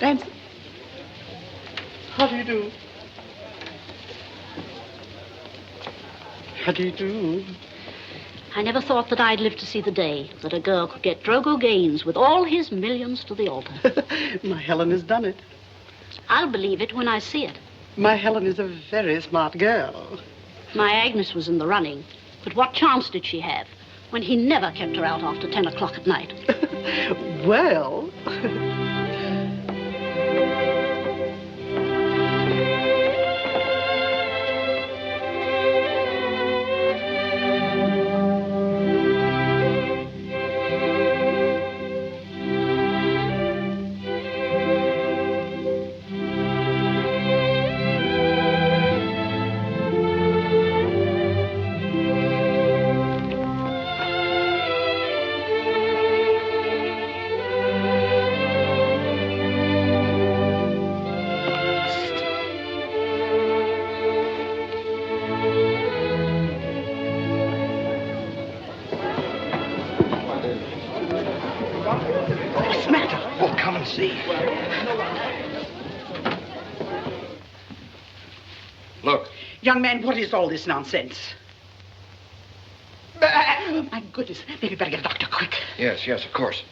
Ransom. How do you do? How do you do? I never thought that I'd live to see the day that a girl could get Drogo Gaines with all his millions to the altar. My Helen has done it. I'll believe it when I see it. My Helen is a very smart girl. My Agnes was in the running, but what chance did she have when he never kept her out after 10 o'clock at night? Well... Look. Young man, what is all this nonsense? My goodness, maybe better get a doctor quick. Yes, of course.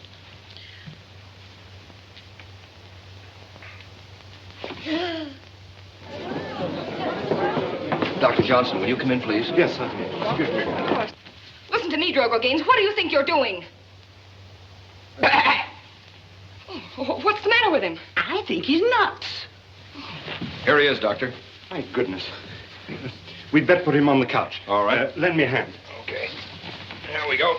Dr. Johnson, will you come in, please? Yes, sir. Excuse me. Of course. Listen to me, Drogo Gaines. What do you think you're doing? Oh, what's the matter with him? I think he's nuts. Here he is, Doctor. Thank goodness. We'd better put him on the couch. All right. Lend me a hand. Okay. There we go.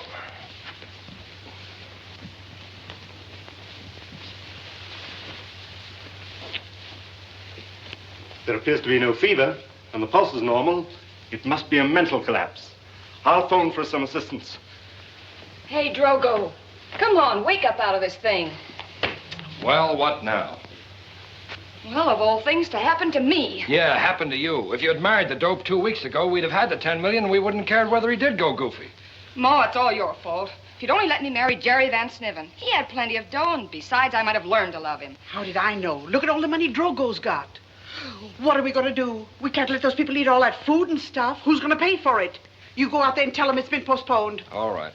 There appears to be no fever, and the pulse is normal. It must be a mental collapse. I'll phone for some assistance. Hey, Drogo. Come on, wake up out of this thing. Well, what now? Well, of all things to happen to me. Yeah, happened to you. If you had married the dope 2 weeks ago, we'd have had the 10 million and we wouldn't have cared whether he did go goofy. Ma, it's all your fault. If you'd only let me marry Jerry Van Sniven, he had plenty of dough, and besides, I might have learned to love him. How did I know? Look at all the money Drogo's got. What are we going to do? We can't let those people eat all that food and stuff. Who's going to pay for it? You go out there and tell them it's been postponed. All right.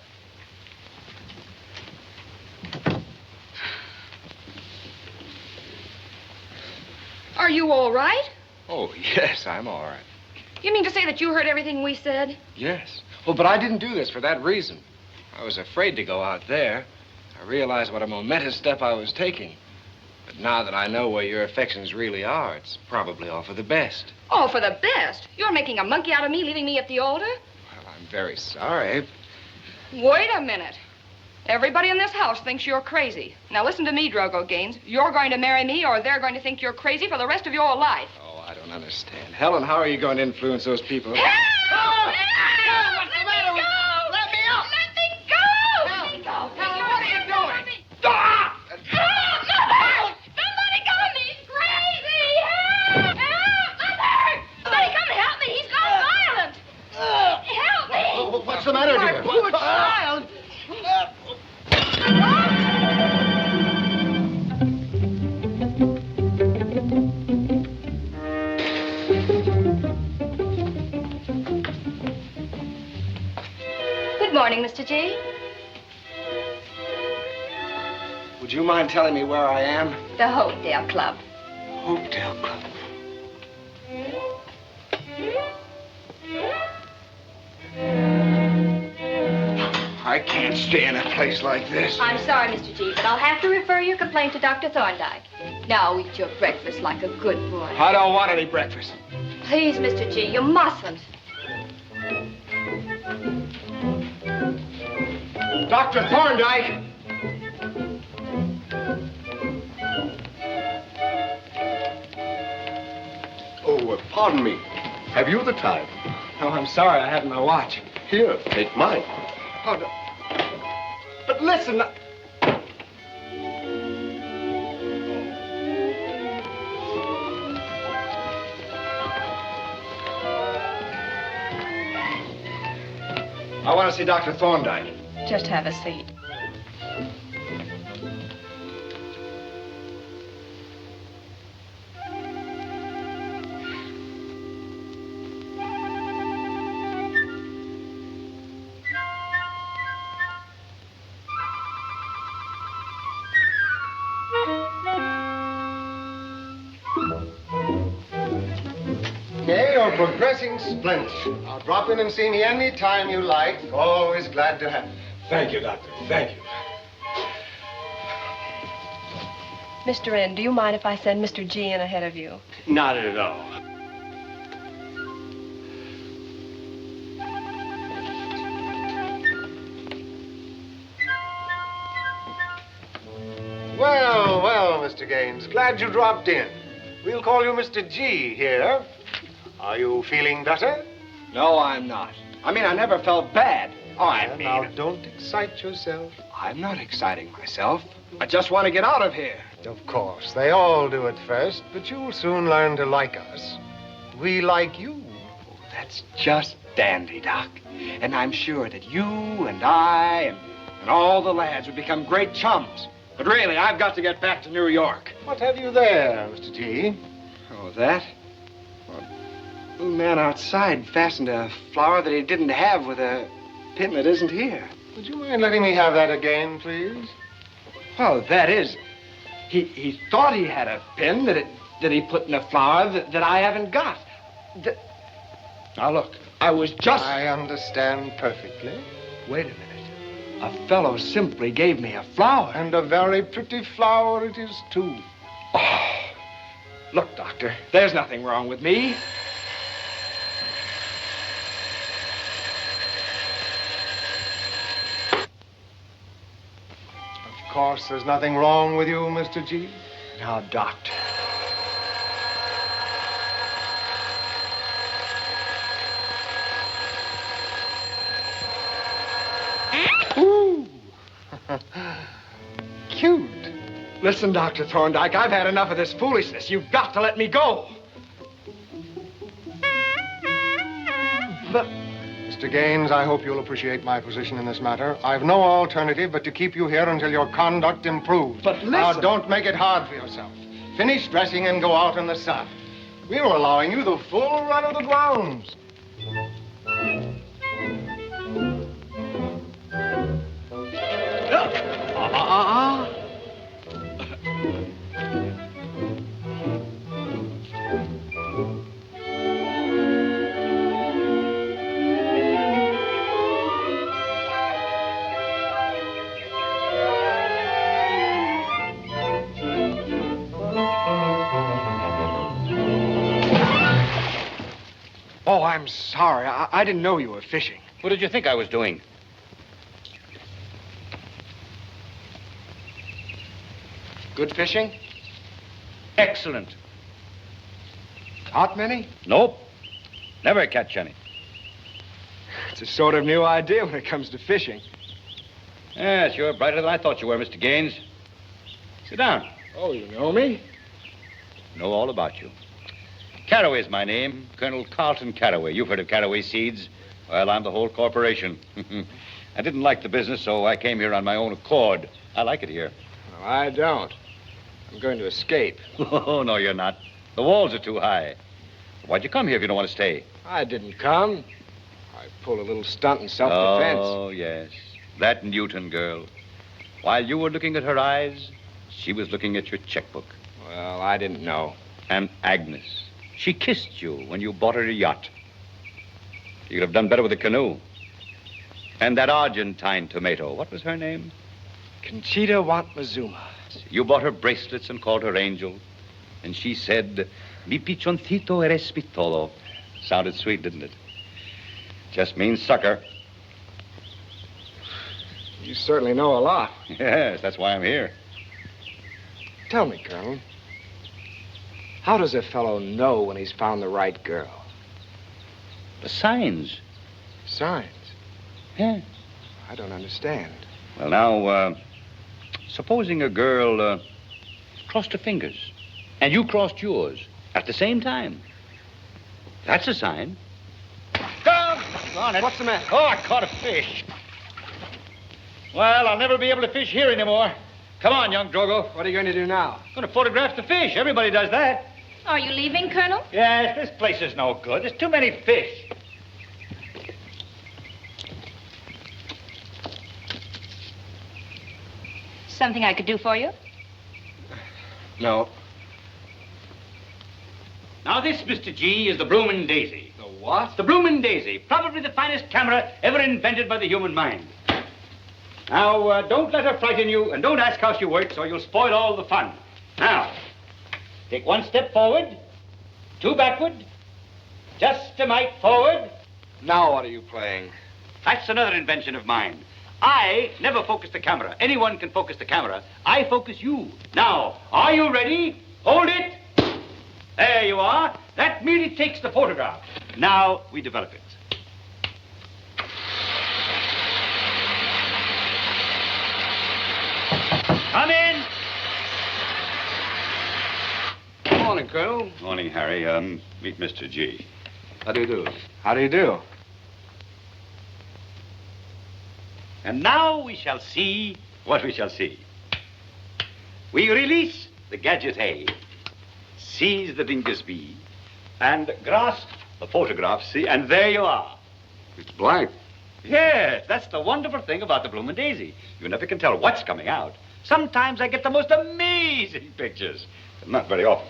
Are you all right? Oh, yes, I'm all right. You mean to say that you heard everything we said? Yes. Well, but I didn't do this for that reason. I was afraid to go out there. I realized what a momentous step I was taking. But now that I know where your affections really are, it's probably all for the best. All for the best. You're making a monkey out of me, leaving me at the altar? Well, I'm very sorry. Wait a minute. Everybody in this house thinks you're crazy. Now listen to me, Drogo Gaines. You're going to marry me, or they're going to think you're crazy for the rest of your life. Oh, I don't understand. Helen, how are you going to influence those people? Help! Help! What's the matter with you? Let me up! Let me go! Let me go! Helen, what are you doing? Help! Somebody come! He's crazy! Help! Help! Mother! Somebody come help me! He's gone violent! Help me! What's the matter, dear? My poor child! Good morning, Mr. G. Would you mind telling me where I am? The Hotel Club. Hotel Club. I can't stay in a place like this. I'm sorry, Mr. G, but I'll have to refer your complaint to Dr. Thorndyke. Now eat your breakfast like a good boy. I don't want any breakfast. Please, Mr. G, you mustn't. Dr. Thorndyke! Oh, pardon me. Have you the time? Oh, I'm sorry, I haven't my watch. Here, take mine. Oh, no. But listen. I want to see Dr. Thorndyke. Just have a seat. progressing splendid. Now, drop in and see me any time you like. Always glad to have you. Thank you, Doctor. Thank you. Mr. N, do you mind if I send Mr. G in ahead of you? Not at all. Well, well, Mr. Gaines, glad you dropped in. We'll call you Mr. G here. Are you feeling better? No, I'm not. I mean, I never felt bad. Oh, Now, don't excite yourself. I'm not exciting myself. I just want to get out of here. Of course, they all do at first, but you'll soon learn to like us. We like you. Oh, that's just dandy, Doc. And I'm sure that you and I and all the lads would become great chums. But really, I've got to get back to New York. What have you there, Mr. G? Oh, that? Well, the little man outside fastened a flower that he didn't have with a pin that isn't here. Would you mind letting me have that again, please? Well, that is, he thought he had a pin that he put in a flower that I haven't got. Now, look, I was just... I understand perfectly. Wait a minute. A fellow simply gave me a flower. And a very pretty flower it is, too. Oh, look, Doctor, there's nothing wrong with me. Of course, there's nothing wrong with you, Mr. G. Now, Doctor. Ooh. Cute. Listen, Dr. Thorndyke, I've had enough of this foolishness. You've got to let me go. But, Mr. Gaines, I hope you'll appreciate my position in this matter. I've no alternative but to keep you here until your conduct improves. But listen... Now, don't make it hard for yourself. Finish dressing and go out in the sun. We were allowing you the full run of the grounds. Oh, I'm sorry. I didn't know you were fishing. What did you think I was doing? Good fishing? Excellent. Caught many? Nope. Never catch any. It's a sort of new idea when it comes to fishing. Yes, you're brighter than I thought you were, Mr. Gaines. Sit down. Oh, you know me? Know all about you. Carraway's my name, Colonel Carlton Carraway. You've heard of Carraway Seeds? Well, I'm the whole corporation. I didn't like the business, so I came here on my own accord. I like it here. No, I don't. I'm going to escape. Oh, no, you're not. The walls are too high. Why'd you come here if you don't want to stay? I didn't come. I pulled a little stunt in self-defense. Oh, yes. That Newton girl. While you were looking at her eyes, she was looking at your checkbook. Well, I didn't know. And Agnes. She kissed you when you bought her a yacht. You could have done better with a canoe. And that Argentine tomato, what was her name? Conchita Wantmazuma. You bought her bracelets and called her Angel. And she said, mi pichoncito eres mi todo. Sounded sweet, didn't it? Just means sucker. You certainly know a lot. Yes, that's why I'm here. Tell me, Colonel, how does a fellow know when he's found the right girl? The signs. Signs? Yeah. I don't understand. Well, now, supposing a girl crossed her fingers and you crossed yours at the same time. That's a sign. Come on, What's the matter? Oh, I caught a fish. Well, I'll never be able to fish here anymore. Come on, young Drogo. What are you going to do now? I'm going to photograph the fish. Everybody does that. Are you leaving, Colonel? Yes, this place is no good. There's too many fish. Something I could do for you? No. Now, this, Mr. G, is the Bloomin' Daisy. What? The Bloomin' Daisy, probably the finest camera ever invented by the human mind. Now, don't let her frighten you, and don't ask how she works, or you'll spoil all the fun. Now, take 1 step forward, 2 backward, just a mite forward. Now what are you playing? That's another invention of mine. I never focus the camera. Anyone can focus the camera. I focus you. Now, are you ready? Hold it. There you are. That merely takes the photograph. Now we develop it. Come in. Good morning, Colonel. Morning, Harry. Meet Mr. G. How do you do? How do you do? And now we shall see what we shall see. We release the gadget A, seize the dingus B, and grasp the photograph C, and there you are. It's blank. Yes, that's the wonderful thing about the Bloomin' Daisy. You never can tell what's coming out. Sometimes I get the most amazing pictures. Not very often.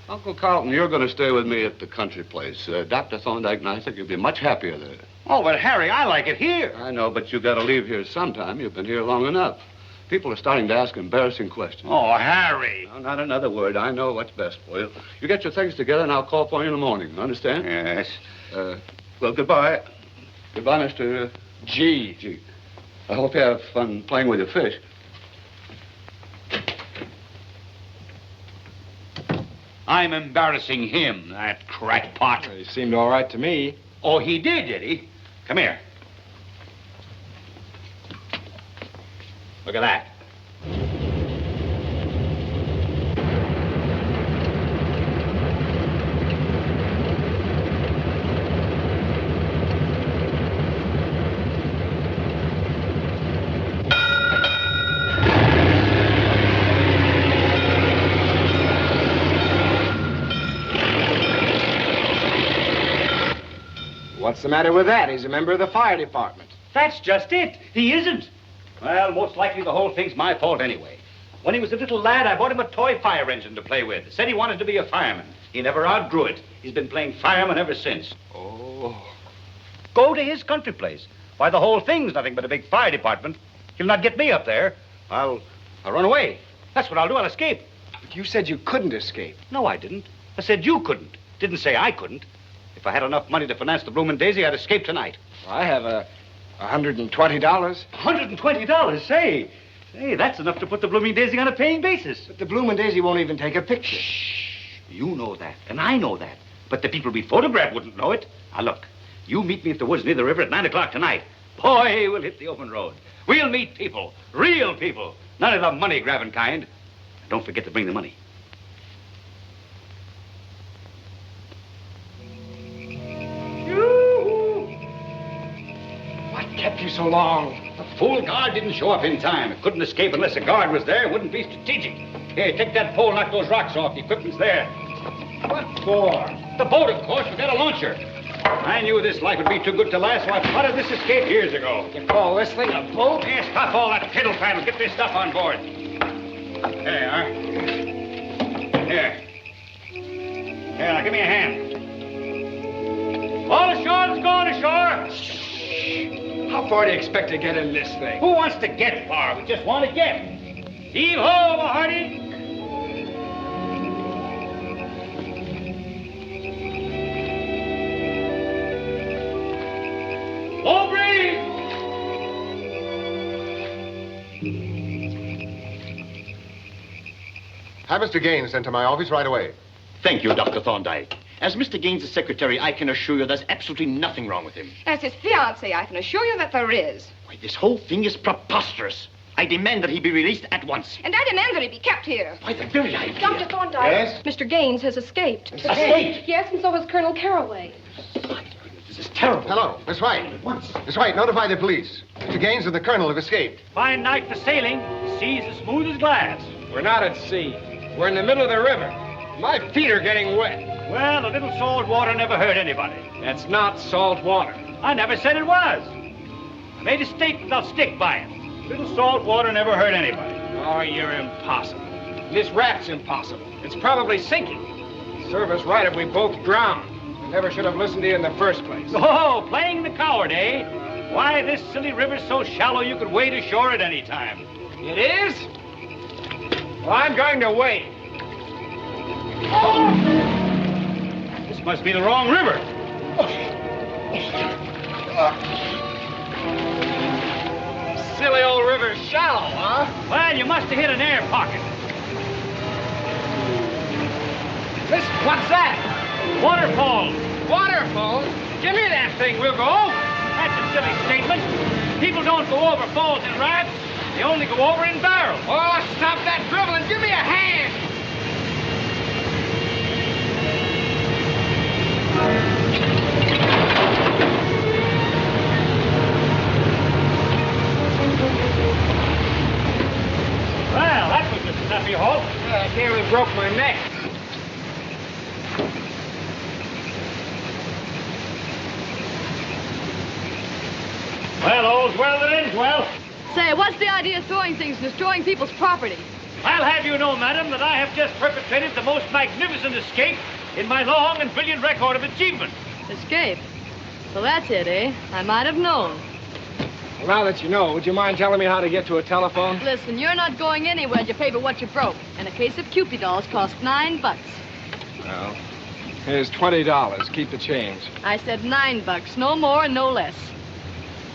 Uncle Carlton, you're going to stay with me at the country place. Dr. Thorndyke and I think you'll be much happier there. Oh, but Harry, I like it here. I know, but you got to leave here sometime. You've been here long enough. People are starting to ask embarrassing questions. Oh, Harry. No, not another word. I know what's best for you. You get your things together, and I'll call for you in the morning. Understand? Yes. Well, goodbye. Goodbye, Mr. G. I hope you have fun playing with your fish. I'm embarrassing him, that crackpot. He seemed all right to me. Oh, he did he? Come here. Look at that. What's the matter with that? He's a member of the fire department. That's just it. He isn't. Well, most likely the whole thing's my fault anyway. When he was a little lad, I bought him a toy fire engine to play with. Said he wanted to be a fireman. He never outgrew it. He's been playing fireman ever since. Oh. Go to his country place. Why, the whole thing's nothing but a big fire department. He'll not get me up there. I'll run away. That's what I'll do. I'll escape. But you said you couldn't escape. No, I didn't. I said you couldn't. Didn't say I couldn't. If I had enough money to finance the Bloomin' Daisy, I'd escape tonight. I have $120. $120? Say, that's enough to put the Bloomin' Daisy on a paying basis. But the Bloomin' Daisy won't even take a picture. Shh. You know that, and I know that. But the people we photograph wouldn't know it. Now, look, you meet me at the woods near the river at 9 o'clock tonight. Boy, we'll hit the open road. We'll meet people, real people, none of the money-grabbing kind. And don't forget to bring the money. What kept you so long? The fool guard didn't show up in time. It couldn't escape unless a guard was there. It wouldn't be strategic. Here, take that pole, knock those rocks off. The equipment's there. What for? The boat, of course. We got a launcher. I knew this life would be too good to last, so I plotted this escape years ago. You call this thing a boat? Here, stop all that fiddle faddle. Get this stuff on board. There you are. Here. Here, now give me a hand. All ashore, let's go on ashore. How far do you expect to get in this thing? Who wants to get far? We just want to get. Heave-ho, Mahardy. Low breeze. Have Mr. Gaines sent to my office right away. Thank you, Dr. Thorndyke. As Mr. Gaines' secretary, I can assure you there's absolutely nothing wrong with him. As his fiancée, I can assure you that there is. Why, this whole thing is preposterous. I demand that he be released at once. And I demand that he be kept here. Why, the very idea. Dr. Thorndyke. Yes? Mr. Gaines has escaped. Escaped? Yes, and so has Colonel Caraway. This is terrible. Hello, Miss White. Miss White, notify the police. Mr. Gaines and the colonel have escaped. Fine night for sailing. The sea's as smooth as glass. We're not at sea. We're in the middle of the river. My feet are getting wet. Well, a little salt water never hurt anybody. That's not salt water. I never said it was. I made a statement, I'll stick by it. A little salt water never hurt anybody. Oh, you're impossible. This raft's impossible. It's probably sinking. Serve us right if we both drown. Never should have listened to you in the first place. Oh, playing the coward, eh? Why, this silly river's so shallow you could wade ashore at any time. It is? Well, I'm going to wait. This must be the wrong river. Silly old river's shallow, huh? Well, you must have hit an air pocket. Listen, what's that? Waterfalls. Waterfalls? Give me that thing, we'll go. That's a silly statement. People don't go over falls in rafts. They only go over in barrels. Oh, stop that dribbling. Give me a hand. Well, that was a snappy halt. I nearly broke my neck. Well, all's well that ends well. Say, what's the idea of throwing things and destroying people's property? I'll have you know, madam, that I have just perpetrated the most magnificent escape in my long and brilliant record of achievement. Escape? So that's it, eh? I might have known. Well, now that you know, would you mind telling me how to get to a telephone? Listen, you're not going anywhere. You pay for what you broke. And a case of Kewpie dolls cost $9. Well, here's $20. Keep the change. I said $9, no more and no less.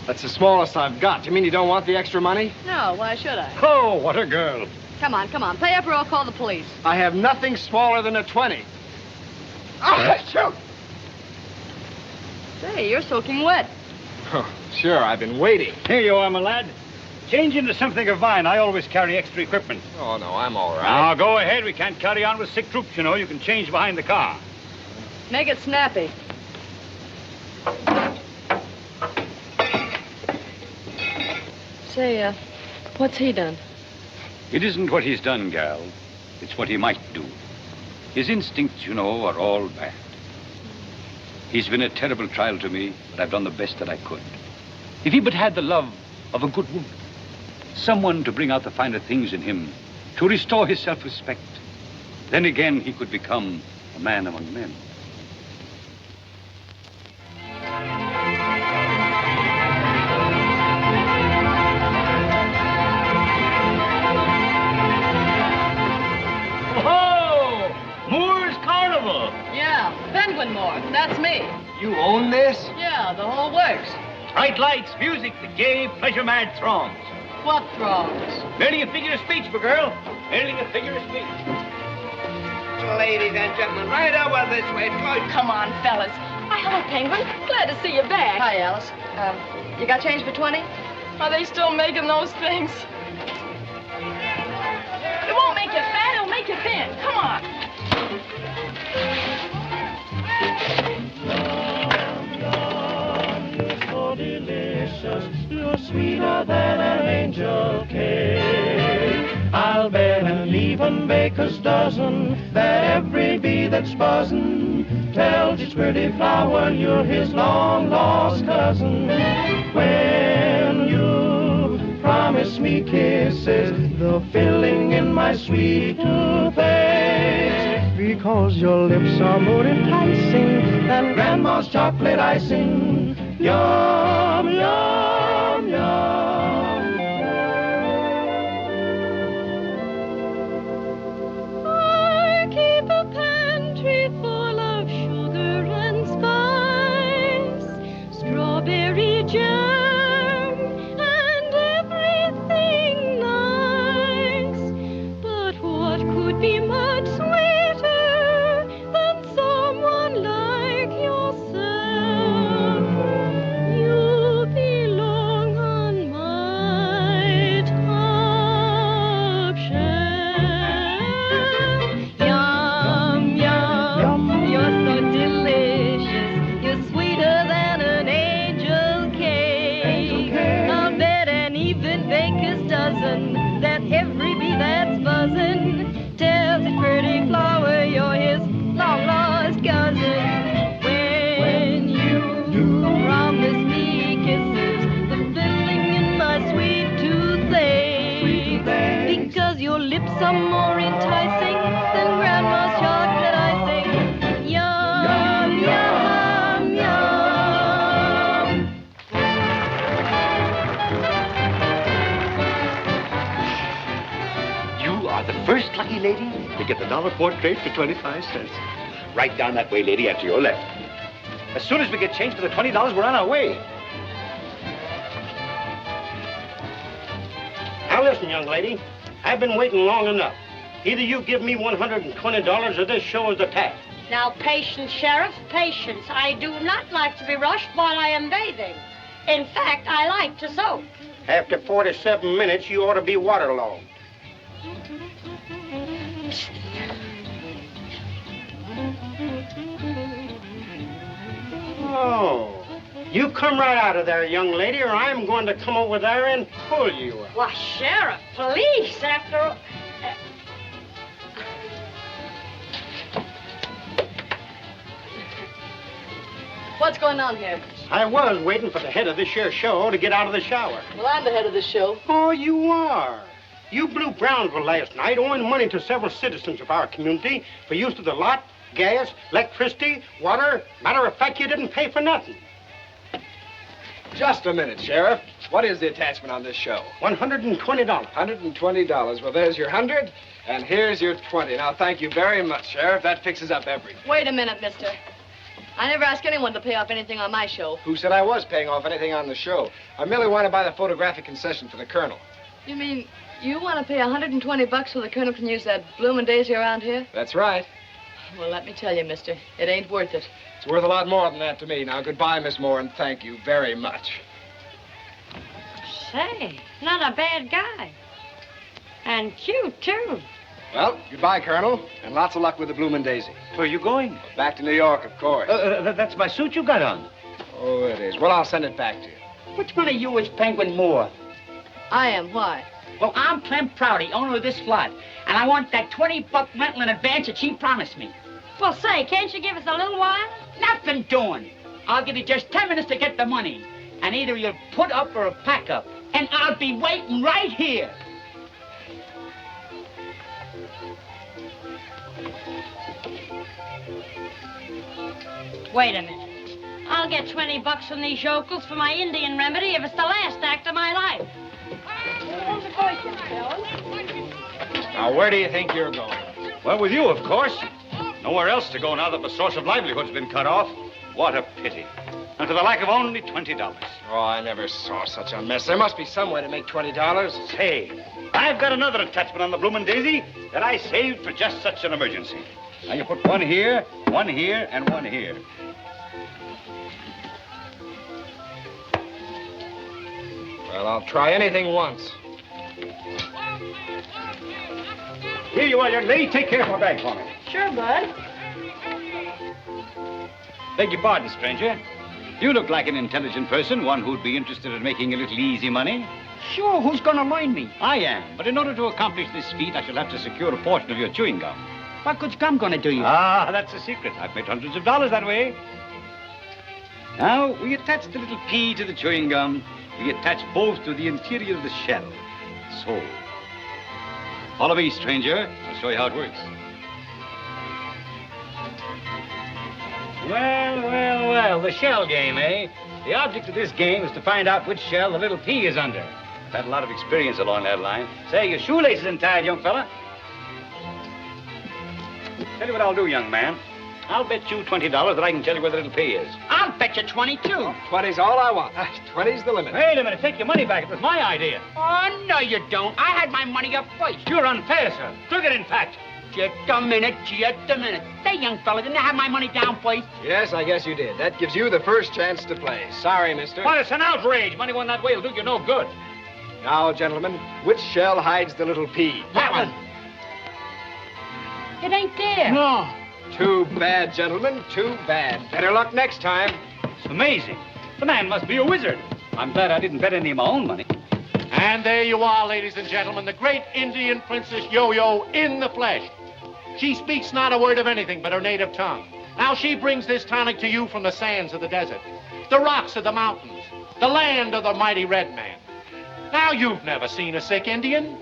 That's the smallest I've got. You mean you don't want the extra money? No, why should I? Oh, what a girl. Come on. Pay up or I'll call the police. I have nothing smaller than a 20. Oh, shoot! Say, you're soaking wet. Oh, sure, I've been waiting. Here you are, my lad. Change into something of mine. I always carry extra equipment. Oh, no, I'm all right. Now, go ahead. We can't carry on with sick troops, you know. You can change behind the car. Make it snappy. Say, what's he done? It isn't what he's done, gal. It's what he might do. His instincts, you know, are all bad. He's been a terrible trial to me, but I've done the best that I could. If he but had the love of a good woman, someone to bring out the finer things in him, to restore his self-respect, then again he could become a man among men. Penguinmore, that's me. You own this? Yeah, the whole works. Bright lights, music, the gay, pleasure-mad throngs. What throngs? Merely a figure of speech, my girl. Merely a figure of speech. Ladies and gentlemen, right over this way. Come on, fellas. Hi, hello, Penguin. Glad to see you back. Hi, Alice. You got change for 20? Are they still making those things? It won't make you fat, it'll make you thin. Come on. Delicious, you're sweeter than an angel cake. I'll bet an even baker's dozen that every bee that's buzzing tells its pretty flower you're his long-lost cousin. When you promise me kisses, the filling in my sweet toothaches, because your lips are more enticing than Grandma's chocolate icing. Yum, yum, yum. I keep a pantry full of sugar and spice, strawberry jam, and everything nice. But what could be much sweeter than someone like yourself? You belong see, lady? To get the dollar portrait for 25 cents. Right down that way, lady, and to your left. As soon as we get change for the $20, we're on our way. Now listen, young lady. I've been waiting long enough. Either you give me $120 or this show is attacked. Now, patience, Sheriff, patience. I do not like to be rushed while I am bathing. In fact, I like to soak. After 47 minutes, you ought to be waterlogged. Oh, you come right out of there, young lady, or I'm going to come over there and pull you out. Why, Sheriff, police, after all. What's going on here? I was waiting for the head of this here show to get out of the shower. Well, I'm the head of this show. Oh, you are. You blew Brownsville last night, owing money to several citizens of our community for use of the lot, gas, electricity, water. Matter of fact, you didn't pay for nothing. Just a minute, Sheriff. What is the attachment on this show? $120. $120. Well, there's your 100, and here's your 20. Now, thank you very much, Sheriff. That fixes up everything. Wait a minute, mister. I never ask anyone to pay off anything on my show. Who said I was paying off anything on the show? I merely want to buy the photographic concession for the Colonel. You mean you want to pay $120 so the Colonel can use that bloomin' daisy around here? That's right. Well, let me tell you, mister, it ain't worth it. It's worth a lot more than that to me. Now, goodbye, Miss Moore, and thank you very much. Say, not a bad guy. And cute, too. Well, goodbye, Colonel, and lots of luck with the Bloomin' Daisy. Where are you going? Back to New York, of course. That's my suit you got on. Oh, it is. Well, I'll send it back to you. Which one of you is Penguin Moore? I am. Why? Well, I'm Clem Prouty, owner of this lot, and I want that $20 rental in advance that she promised me. Well, say, can't you give us a little while? Nothing doing. I'll give you just 10 minutes to get the money, and either you'll put up or pack up, and I'll be waiting right here. Wait a minute. I'll get $20 from these yokels for my Indian remedy if it's the last act of my life. Now, where do you think you're going? Well, with you, of course. Nowhere else to go now that the source of livelihood's been cut off. What a pity. And to the lack of only $20. Oh, I never saw such a mess. There must be some way to make $20. Say, I've got another attachment on the Bloomin' Daisy that I saved for just such an emergency. Now, you put one here, and one here. Well, I'll try anything once. Here you are, young lady. Take care of my bag for me. Sure, Bud. Beg your pardon, stranger. You look like an intelligent person, one who'd be interested in making a little easy money. Sure, who's gonna learn me? I am, but in order to accomplish this feat, I shall have to secure a portion of your chewing gum. What good's gum gonna do you? Ah, that's a secret. I've made hundreds of dollars that way. Now, we attach the little pea to the chewing gum. We attach both to the interior of the shell. So. Follow me, stranger. I'll show you how it works. Well, the shell game, eh? The object of this game is to find out which shell the little pea is under. I've had a lot of experience along that line. Say, your shoelaces untied, young fella. Tell you what I'll do, young man. I'll bet you $20 that I can tell you where the little pea is. I'll bet you 22. 20's all I want. 20's the limit. Wait a minute. Take your money back. It was my idea. Oh, no, you don't. I had my money up first. You're unfair, sir. Took it, in fact. Just a minute. Say, young fella, didn't I have my money down first? Yes, I guess you did. That gives you the first chance to play. Sorry, mister. Well, it's an outrage. Money won that way will do you no good. Now, gentlemen, which shell hides the little pea? That one. It ain't there. No. Too bad, gentlemen. Too bad. Better luck next time. It's amazing. The man must be a wizard. I'm glad I didn't bet any of my own money. And there you are, ladies and gentlemen, the great Indian Princess Yo-Yo in the flesh. She speaks not a word of anything but her native tongue. Now she brings this tonic to you from the sands of the desert, the rocks of the mountains, the land of the mighty red man. Now you've never seen a sick Indian.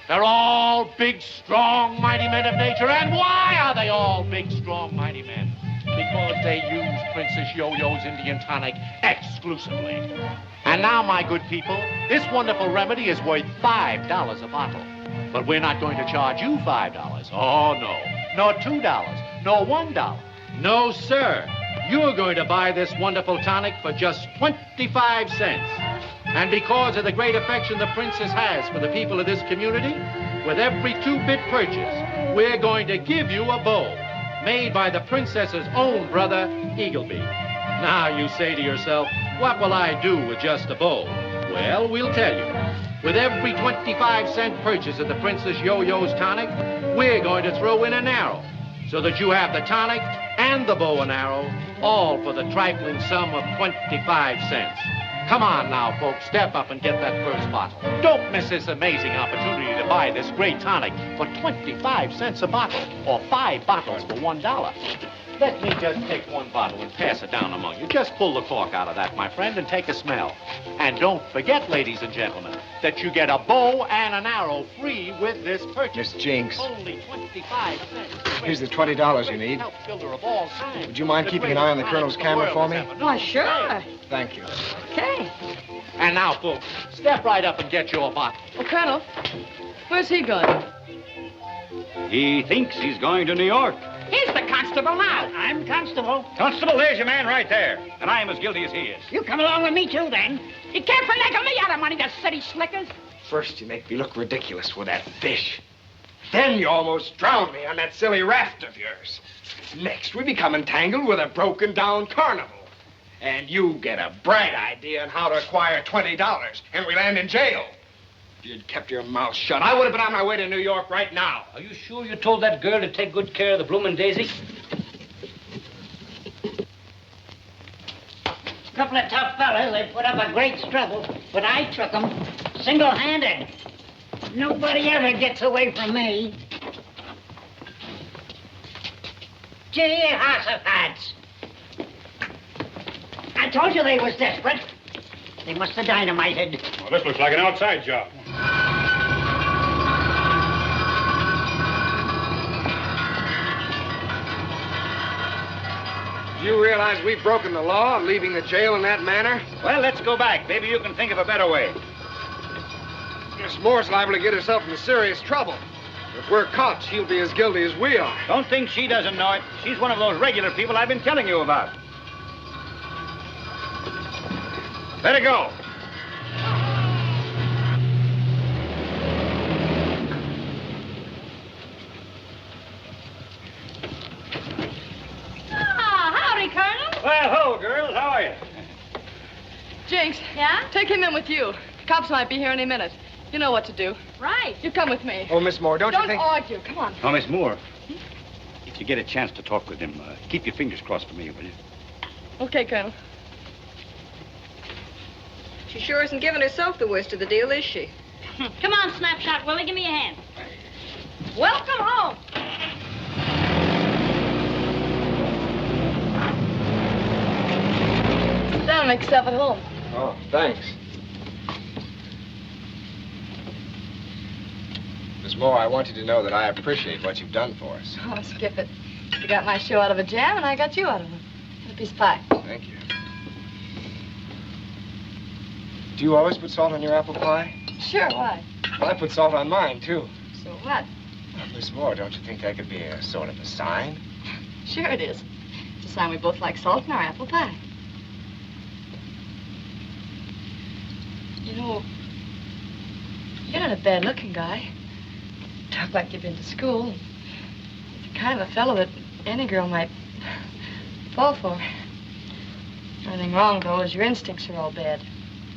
They're all big, strong, mighty men of nature. And why are they all big, strong, mighty men? Because they use Princess Yo-Yo's Indian tonic exclusively. And now, my good people, this wonderful remedy is worth $5 a bottle. But we're not going to charge you $5. Oh, no. Nor $2. Nor $1. No, sir. You're going to buy this wonderful tonic for just 25 cents. And because of the great affection the princess has for the people of this community, with every 2-bit purchase, we're going to give you a bow made by the princess's own brother, Eagleby. Now you say to yourself, what will I do with just a bow? Well, we'll tell you. With every 25-cent purchase of the Princess Yo-Yo's tonic, we're going to throw in an arrow so that you have the tonic and the bow and arrow, all for the trifling sum of 25 cents. Come on now, folks, step up and get that first bottle. Don't miss this amazing opportunity to buy this great tonic for 25 cents a bottle, or 5 bottles for $1. Let me just take one bottle and pass it down among you. Just pull the cork out of that, my friend, and take a smell. And don't forget, ladies and gentlemen, that you get a bow and an arrow free with this purchase. Miss Jinx. Only 25 cents. Here's the $20 you need. Help builder of all time. Would you mind keeping an eye on the Colonel's camera for me? Why, sure. Thank you. Okay. And now, folks, step right up and get your bottle. Well, Colonel, where's he going? He thinks he's going to New York. He's the constable now. I'm constable. Constable, there's your man right there. And I am as guilty as he is. You come along with me, too, then. You can't finagle me out of money, the city slickers. First, you make me look ridiculous with that fish. Then you almost drowned me on that silly raft of yours. Next, we become entangled with a broken-down carnival. And you get a bright idea on how to acquire $20, and we land in jail. If you'd kept your mouth shut, I would have been on my way to New York right now. Are you sure you told that girl to take good care of the bloomin' daisy? Couple of tough fellas, they put up a great struggle, but I took them single-handed. Nobody ever gets away from me. Gee, hossifats. I told you they was desperate. They must have dynamited. Well, this looks like an outside job. Do you realize we've broken the law, leaving the jail in that manner? Well, let's go back. Maybe you can think of a better way. Miss Moore's liable to get herself into serious trouble. If we're caught, she'll be as guilty as we are. Don't think she doesn't know it. She's one of those regular people I've been telling you about. Let her go. Howdy, Colonel. Well, hello, girls. How are you? Jinx. Yeah? Take him in with you. Cops might be here any minute. You know what to do. Right. You come with me. Oh, Miss Moore, don't you think... Don't argue. Come on. Oh, Miss Moore, if you get a chance to talk with him, keep your fingers crossed for me, will you? Okay, Colonel. She sure isn't giving herself the worst of the deal, is she? Come on, Snapshot Willie, give me a hand. Welcome home. Sit down and make yourself at home. Oh, thanks. Miss Moore, I want you to know that I appreciate what you've done for us. Oh, skip it. You got my show out of a jam, and I got you out of one. And a piece of pie. Thank you. Do you always put salt on your apple pie? Sure, why? Well, I put salt on mine, too. So what? Miss Moore, don't you think that could be a sort of a sign? Sure it is. It's a sign we both like salt in our apple pie. You know, you're not a bad-looking guy. Talk like you've been to school. You're the kind of a fellow that any girl might fall for. Nothing wrong, though, is your instincts are all bad.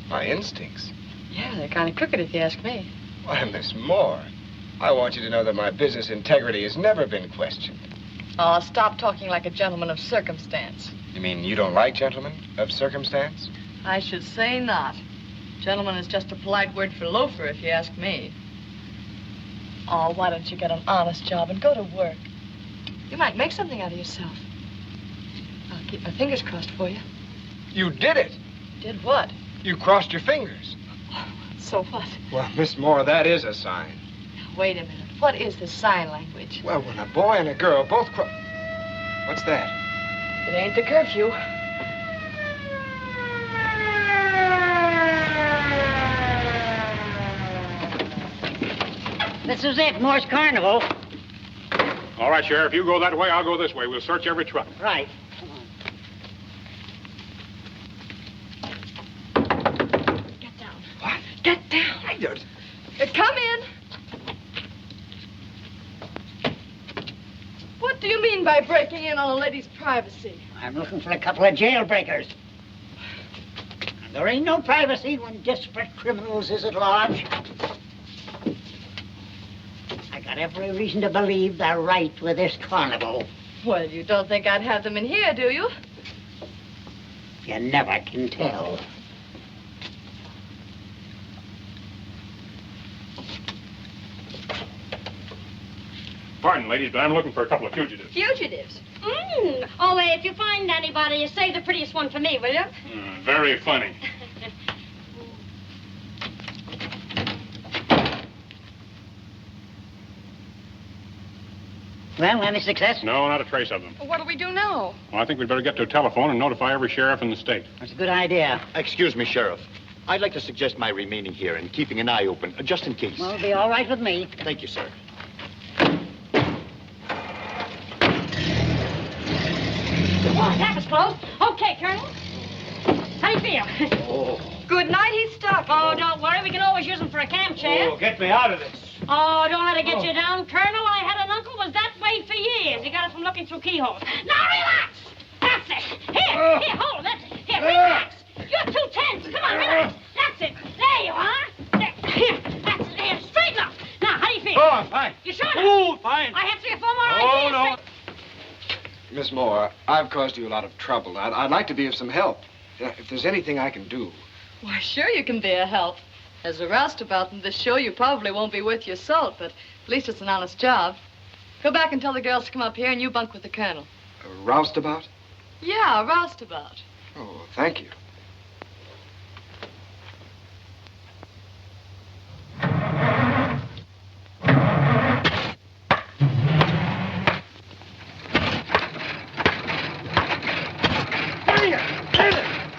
My instincts? Yeah, they're kind of crooked, if you ask me. Why, Miss Moore, I want you to know that my business integrity has never been questioned. Oh, stop talking like a gentleman of circumstance. You mean you don't like gentlemen of circumstance? I should say not. Gentleman is just a polite word for loafer, if you ask me. Oh, why don't you get an honest job and go to work? You might make something out of yourself. I'll keep my fingers crossed for you. You did it. Did what? You crossed your fingers. So what? Well, Miss Moore, that is a sign. Wait a minute. What is this sign language? Well, when a boy and a girl both What's that? It ain't the curfew. This is it, Moore's Carnival. All right, Sheriff, you go that way, I'll go this way. We'll search every truck. Right. Get down. Come in. What do you mean by breaking in on a lady's privacy? I'm looking for a couple of jailbreakers. And there ain't no privacy when desperate criminals is at large. I got every reason to believe they're right with this carnival. Well, you don't think I'd have them in here, do you? You never can tell. Pardon, ladies, but I'm looking for a couple of fugitives. Fugitives? Oh, if you find anybody, you save the prettiest one for me, will you? Very funny. Well, any success? No, not a trace of them. What do we do now? Well, I think we'd better get to a telephone and notify every sheriff in the state. That's a good idea. Excuse me, Sheriff. I'd like to suggest my remaining here and keeping an eye open, just in case. Well, it'll be all right with me. Thank you, sir. Oh, that was close. Okay, Colonel. How do you feel? Good night, he's stuck. Oh, don't worry. We can always use him for a camp chair. Oh, get me out of this. Oh, don't let it get you down, Colonel. I had an uncle was that way for years. He got it from looking through keyholes. Now relax. That's it. Here, hold it. That's it. Here, relax. You're too tense. Come on, relax. That's it. There you are. There. Here, that's it. There. Straighten up. Now, how do you feel? Oh, I'm fine. You sure? Oh, fine. I have 3 or 4 more ideas. no. Miss Moore, I've caused you a lot of trouble. I'd like to be of some help. If there's anything I can do. Why, sure you can be a help. As a roustabout in this show, you probably won't be worth your salt, but at least it's an honest job. Go back and tell the girls to come up here and you bunk with the colonel. A roustabout? Yeah, a roustabout. Oh, thank you. Hold it.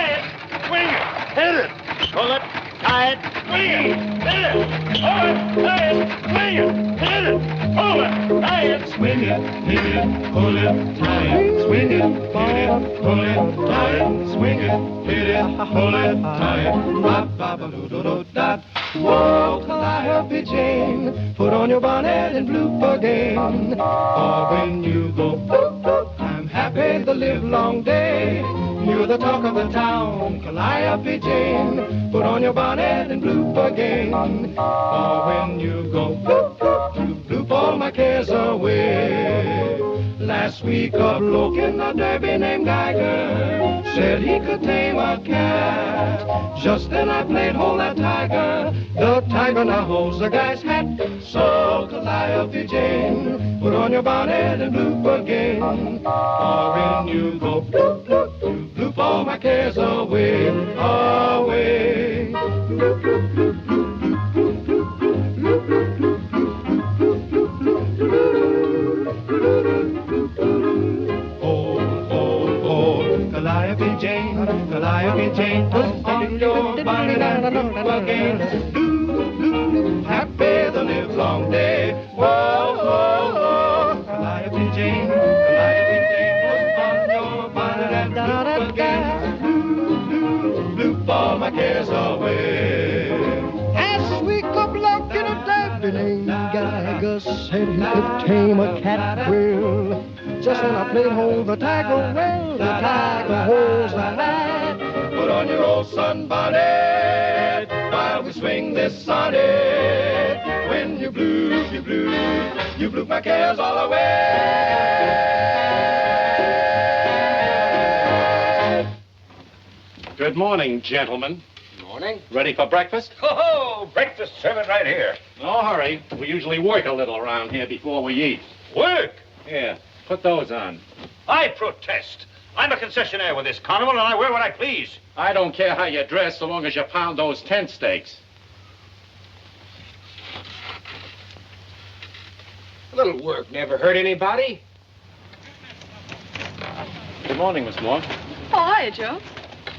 Tie it. Swing it. Hit it. Pull it. Tie it. Swing it. Hit it. Hold it. Tie it. Swing it. Hit it. Hold it. Tie it. Swing it. Hit it. Pull it. Tie it. Swing it. Hit it. Pull it. Tie it. Swing it. Hit it. Pull it. Tie it. Ba-ba-ba-doo-doo-doo-da. Whoa, Calliope Jane, put on your bonnet and bloop again. Or when you go bloop, bloop, I'm happy the live long day. You're the talk of the town, Calliope Jane. Put on your bonnet and bloop again. Or when you go bloop, bloop, you bloop all my cares away. Last week a bloke in the Derby named Geiger said he could tame a cat. Just then I played Hold That Tiger. The tiger now holds the guy's hat. So Calliope Jane, put on your bonnet and bloop again. Or when you go bloop, bloop, you bloop all my cares away, away. Bloop, bloop, bloop, bloop, bloop, bloop, bloop, bloop, bloop. Oh, Calliope Jane, Calliope Jane, put on your bonnet and bloop again. Happy the live long day. Whoa, whoa, whoa. Calliope Jane, Calliope Jane, put on your bonnet and bloop again. Bloop all my cares away. Last week a bloke in a Derby named Geiger said he could tame a cat well. Just when I played Hold the Tiger, well, the tiger holds the hat. Put on your old sunbonnet while we swing this sonnet. When you bloop, you bloop, you bloop my cares all away. Good morning, gentlemen. Good morning. Ready for breakfast? Ho-ho! Breakfast serving right here. No hurry. We usually work a little around here before we eat. Work? Here, put those on. I protest. I'm a concessionaire with this carnival, and I wear what I please. I don't care how you dress so long as you pound those tent stakes. A little work never hurt anybody. Good morning, Miss Moore. Oh, hiya, Joe.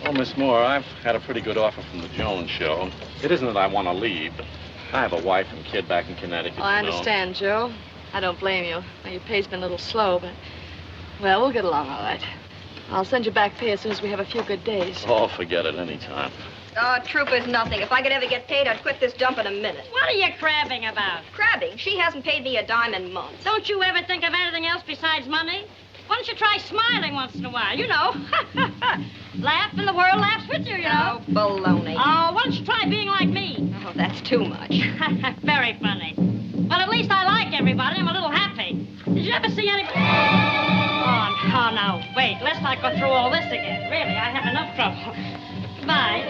Oh, Miss Moore, I've had a pretty good offer from the Jones show. It isn't that I want to leave, but I have a wife and kid back in Connecticut. Oh, I you know. understand, Joe. I don't blame you. Now, your pay's been a little slow, but, well, we'll get along all right. I'll send you back pay as soon as we have a few good days. Oh, forget it anytime. Oh, Trooper's nothing. If I could ever get paid, I'd quit this dump in a minute. What are you crabbing about? Crabbing? She hasn't paid me a dime in months. Don't you ever think of anything else besides money? Why don't you try smiling once in a while? You know. Laugh and the world laughs with you, you know. Oh, baloney. Oh, why don't you try being like me? Oh, that's too much. Very funny. Well, at least I like everybody. I'm a little happy. Did you ever see any... Oh, no. Wait, let's not go through all this again. Really, I have enough trouble. Goodbye.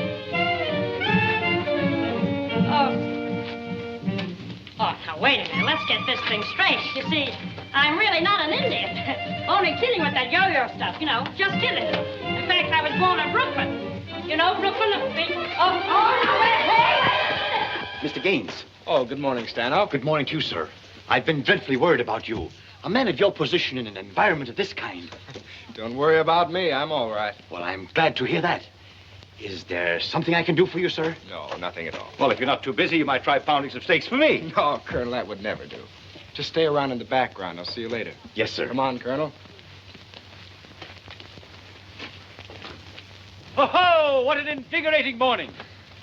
Oh, now, wait a minute. Let's get this thing straight. You see, I'm really not an Indian. Only kidding with that yo-yo stuff, you know. Just kidding. In fact, I was born in Brooklyn. You know, Brooklyn... Mr. Gaines. Oh, good morning, Stanhope. Good morning to you, sir. I've been dreadfully worried about you. A man of your position in an environment of this kind. Don't worry about me. I'm all right. Well, I'm glad to hear that. Is there something I can do for you, sir? No, nothing at all. Well, if you're not too busy, you might try pounding some steaks for me. No, Colonel, that would never do. Just stay around in the background. I'll see you later. Yes, sir. Come on, Colonel. Ho-ho! What an invigorating morning.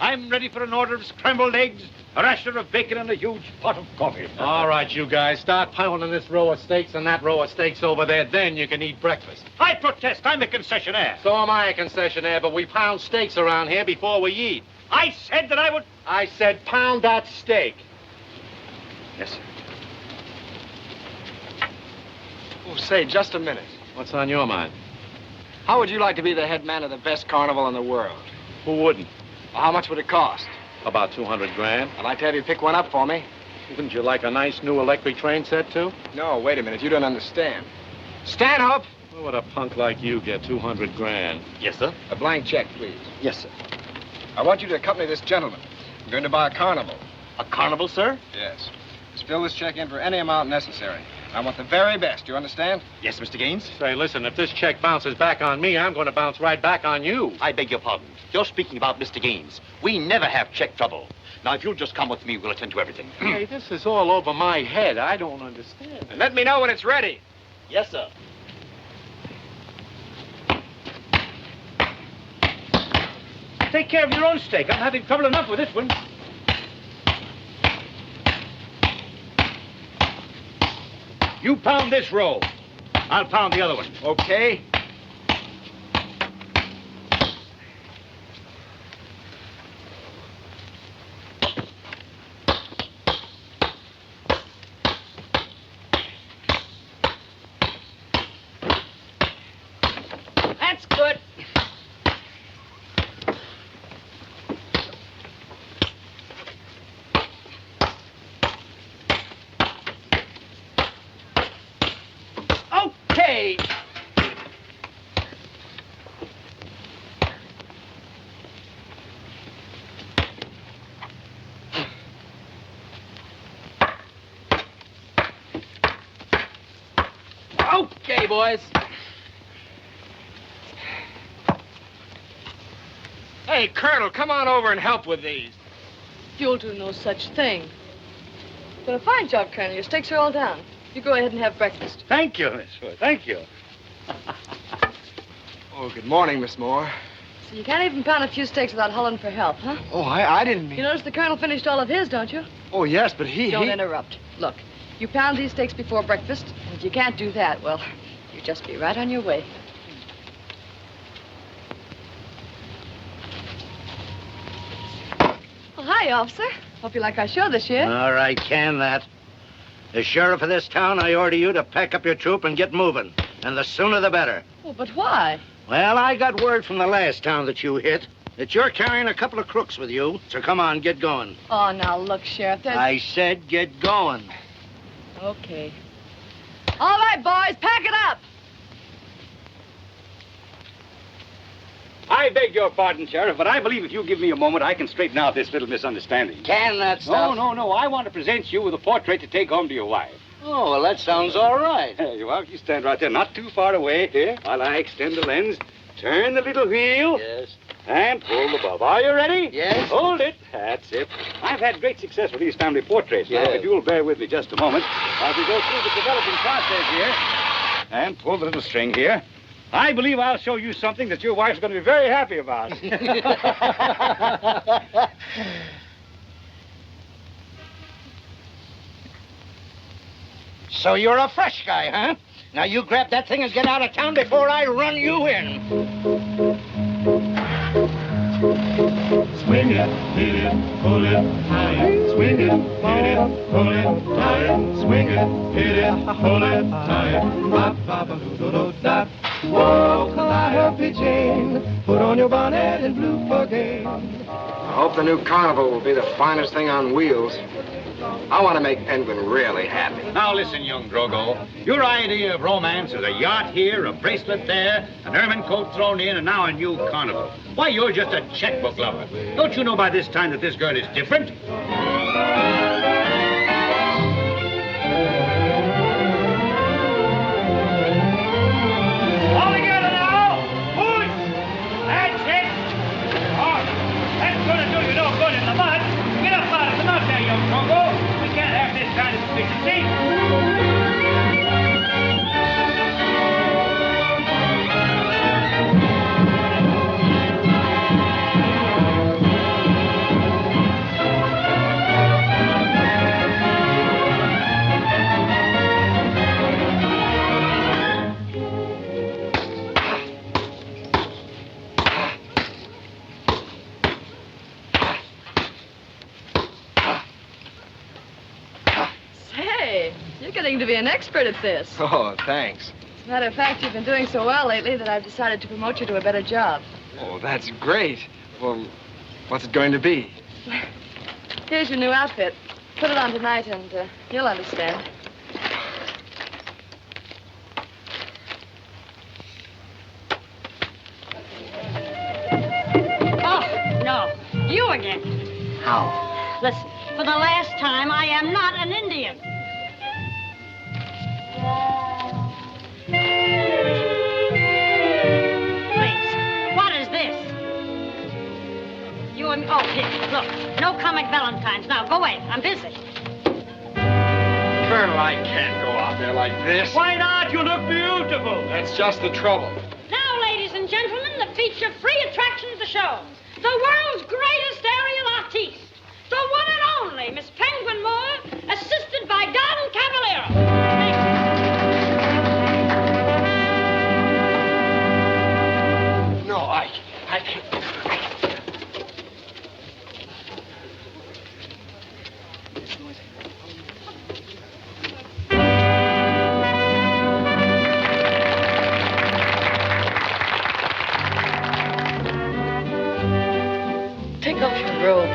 I'm ready for an order of scrambled eggs, a rasher of bacon, and a huge pot of coffee. All right, you guys, start piling this row of steaks and that row of steaks over there. Then you can eat breakfast. I protest. I'm a concessionaire. So am I a concessionaire, but we pound steaks around here before we eat. I said that I would... I said pound that steak. Yes, sir. Oh, say, just a minute. What's on your mind? How would you like to be the head man of the best carnival in the world? Who wouldn't? Well, how much would it cost? About 200 grand. I'd like to have you pick one up for me. Wouldn't you like a nice new electric train set, too? No, wait a minute. You don't understand. Stanhope! What would a punk like you get 200 grand? Yes, sir. A blank check, please. Yes, sir. I want you to accompany this gentleman. I'm going to buy a carnival. A carnival, sir? Yes. Just fill this check in for any amount necessary. I want the very best. You understand? Yes, Mr. Gaines. Say, listen, if this check bounces back on me, I'm going to bounce right back on you. I beg your pardon. You're speaking about Mr. Gaines. We never have check trouble. Now, if you'll just come with me, we'll attend to everything. Hey, this is all over my head. I don't understand. And let me know when it's ready. Yes, sir. Take care of your own steak. I'm having trouble enough with this one. You pound this roll. I'll pound the other one. Okay. That's good. Okay. Okay, boys. Hey, Colonel, come on over and help with these. You'll do no such thing. But a fine job, Colonel. Your steaks are all down. You go ahead and have breakfast. Thank you, Miss Wood. Thank you. Oh, good morning, Miss Moore. So you can't even pound a few steaks without hollering for help, huh? Oh, I didn't mean... You notice the Colonel finished all of his, don't you? Oh, yes, but he... Don't interrupt. Look, you pound these steaks before breakfast, and if you can't do that, well, you just be right on your way. Well, hi, officer. Hope you like our show this year. All right, can that. As sheriff of this town, I order you to pack up your troop and get moving. And the sooner the better. Well, but why? Well, I got word from the last town that you hit that you're carrying a couple of crooks with you. So come on, get going. Oh, now, look, Sheriff, there's... I said get going. Okay. All right, boys, pack it up. I beg your pardon, Sheriff, but I believe if you give me a moment, I can straighten out this little misunderstanding. Can that stuff? No. I want to present you with a portrait to take home to your wife. Oh, well, that sounds all right. There you are. You stand right there, not too far away. Here, while I extend the lens. Turn the little wheel. Yes. And pull the bob. Are you ready? Yes. Hold it. That's it. I've had great success with these family portraits. Now, Yes. if you'll bear with me just a moment, as we go through the developing process here, and pull the little string here, I believe I'll show you something that your wife's going to be very happy about. So you're a fresh guy, huh? Now you grab that thing and get out of town before I run you in. Swing it, hit it, pull it, tight. Swing it, hit it, pull it, tight. Swing it, hit it, pull it, tight. Ba-ba-ba-doo-doo-doo-da. Whoa, Calliope Jane, put on your bonnet and blue for game. I hope the new carnival will be the finest thing on wheels. I want to make Penguin really happy. Now listen, young Drogo. Your idea of romance is a yacht here, a bracelet there, an ermine coat thrown in, and now a new carnival. Why, you're just a checkbook lover. Don't you know by this time that this girl is different? All together now. Push. That's it. Oh, that's going to do you no good in the mud. Get up out of the mud there, young Drogo. We can't have this kind of efficiency. Hey, you're getting to be an expert at this. Oh, thanks. As a matter of fact, you've been doing so well lately that I've decided to promote you to a better job. Oh, that's great. Well, what's it going to be? Here's your new outfit. Put it on tonight and you'll understand. Oh, no. You again. How? Listen, for the last time, I am not an Indian. Please, what is this? You and... Oh, here, look. No comic valentines. Now, go away. I'm busy. Colonel, I can't go out there like this. Why not? You look beautiful. That's just the trouble. Now, ladies and gentlemen, the feature free attraction of the show. The world's greatest aerial artiste. The one and only Miss Penguin Moore, assisted by Don Cavallero. No, I can't. Take off your robe.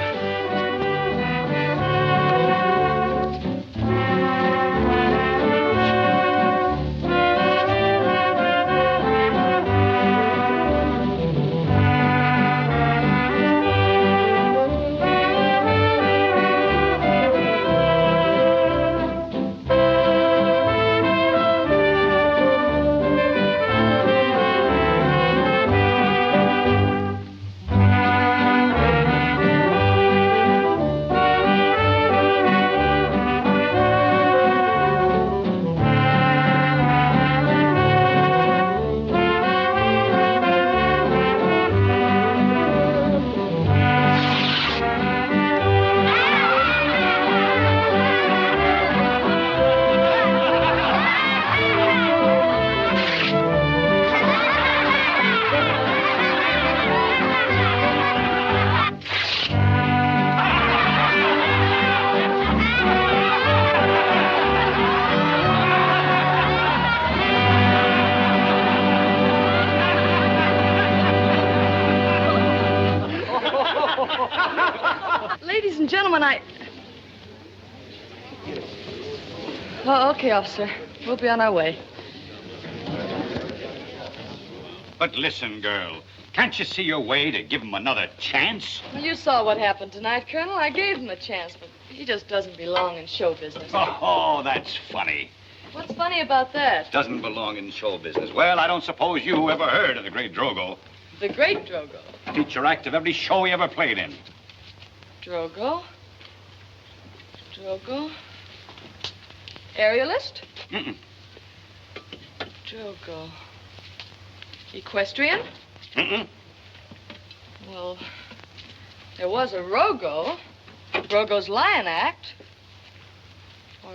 Ladies and gentlemen, Oh, okay, officer. We'll be on our way. But listen, girl. Can't you see your way to give him another chance? Well, you saw what happened tonight, Colonel. I gave him a chance, but he just doesn't belong in show business. Oh, that's funny. What's funny about that? Doesn't belong in show business. Well, I don't suppose you ever heard of the great Drogo. The great Drogo. Feature act of every show he ever played in. Drogo? Drogo? Aerialist? Mm-mm. Drogo. Equestrian? Mm-mm. Well, there was a Rogo. Drogo's Lion Act. Or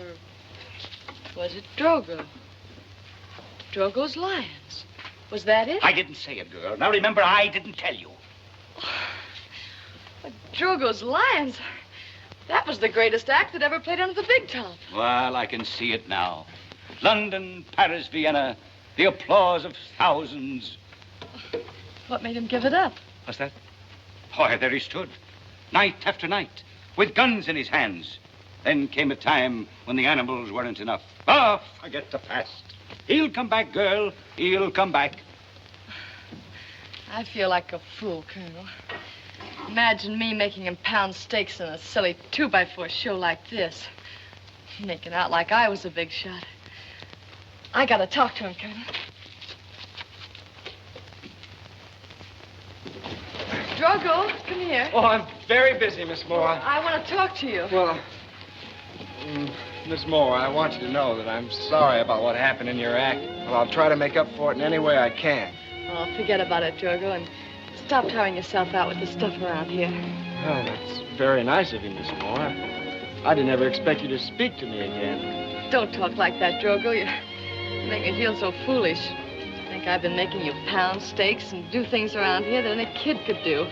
was it Drogo? Drogo's Lions. Was that it? I didn't say it, girl. Now remember, I didn't tell you. Drogo's Lions. That was the greatest act that ever played under the big top. Well, I can see it now. London, Paris, Vienna, the applause of thousands. What made him give it up? What's that? Why, there he stood, night after night, with guns in his hands. Then came a time when the animals weren't enough. Oh, forget the past. He'll come back, girl. He'll come back. I feel like a fool, Colonel. Imagine me making him pound steaks in a silly 2x4 show like this. Making out like I was a big shot. I gotta talk to him, Colonel. Drogo, come here. Oh, I'm very busy, Miss Moore. I want to talk to you. Well, Miss Moore, I want you to know that I'm sorry about what happened in your act. Well, I'll try to make up for it in any way I can. Oh, forget about it, Drogo, and stop tiring yourself out with the stuff around here. Well, that's very nice of you, Miss Moore. I didn't ever expect you to speak to me again. Don't talk like that, Drogo. You make me feel so foolish. I think I've been making you pound steaks and do things around here that any kid could do.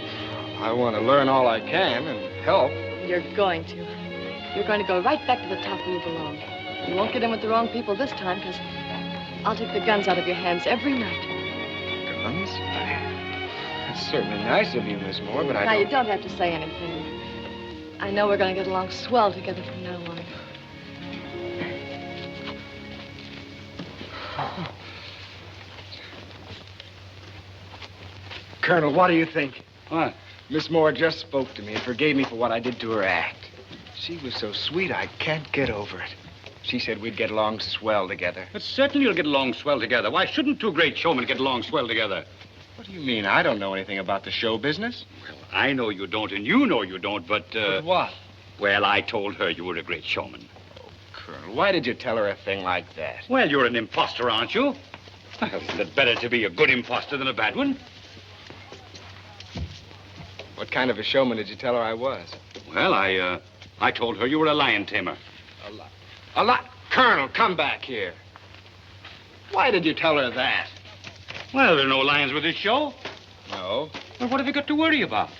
I want to learn all I can and help. You're going to. You're going to go right back to the top where you belong. You won't get in with the wrong people this time, because I'll take the guns out of your hands every night. Guns? That's certainly nice of you, Miss Moore, but Now, you don't have to say anything. I know we're going to get along swell together from now on. Colonel, what do you think? What? Miss Moore just spoke to me and forgave me for what I did to her act. She was so sweet, I can't get over it. She said we'd get along swell together. But certainly you'll get along swell together. Why shouldn't two great showmen get along swell together? What do you mean? I don't know anything about the show business. Well, I know you don't, and you know you don't, but... But what? Well, I told her you were a great showman. Oh, Colonel, why did you tell her a thing like that? Well, you're an imposter, aren't you? Well, isn't it better to be a good imposter than a bad one? What kind of a showman did you tell her I was? Well, I told her you were a lion tamer. A lot? Colonel, come back here. Why did you tell her that? Well, there are no lions with this show. No. Well, what have you got to worry about?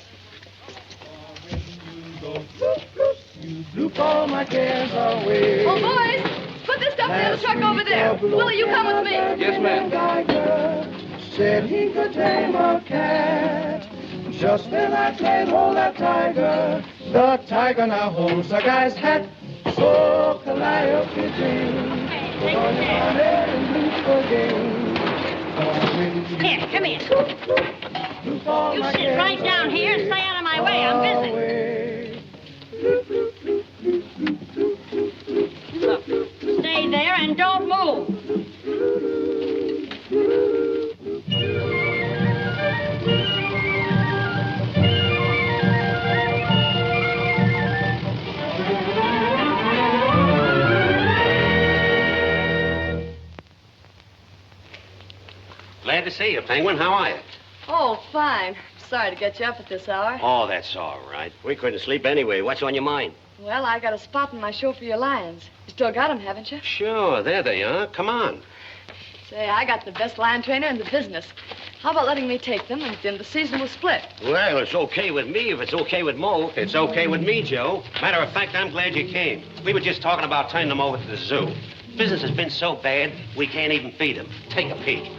You call my cares away. Oh, boys, put this stuff in the other truck over there. Willie, you come with me. Yes, ma'am. Said he could tame a cat. Just then I played hold that tiger. The tiger now holds the guy's hat. So Calliope Jane. Put on your head and leave the game. Here, come here. You sit right down here and stay out of my way. I'm busy. Look, stay there and don't move. Glad to see you, Penguin. How are you? Oh, fine. Sorry to get you up at this hour. Oh, that's all right. We couldn't sleep anyway. What's on your mind? Well, I got a spot in my show for your lions. You still got them, haven't you? Sure, there they are. Come on. Say, I got the best lion trainer in the business. How about letting me take them, and then the season will split? Well, it's okay with me if it's okay with Mo. It's okay with me, Joe. Matter of fact, I'm glad you came. We were just talking about turning them over to the zoo. Business has been so bad, we can't even feed them. Take a peek.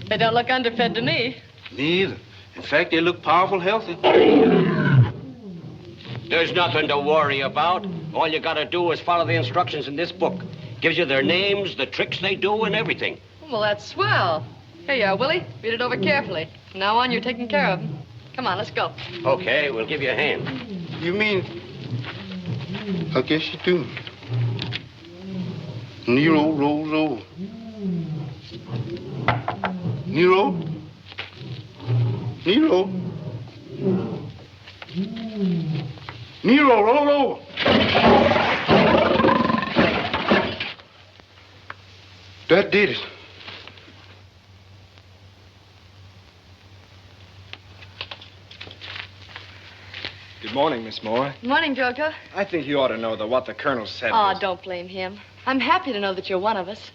They don't look underfed to me. Neither. In fact, they look powerful healthy. There's nothing to worry about. All you gotta do is follow the instructions in this book. Gives you their names, the tricks they do, and everything. Well, that's swell. Here you are, Willie. Read it over carefully. From now on, you're taking care of them. Come on, let's go. Okay, we'll give you a hand. You mean... I guess you do. Nero rolls over. Nero? Nero? Nero, roll over. That did it. Good morning, Miss Moore. Morning, Drogo. I think you ought to know that what the colonel said Oh, was... don't blame him. I'm happy to know that you're one of us.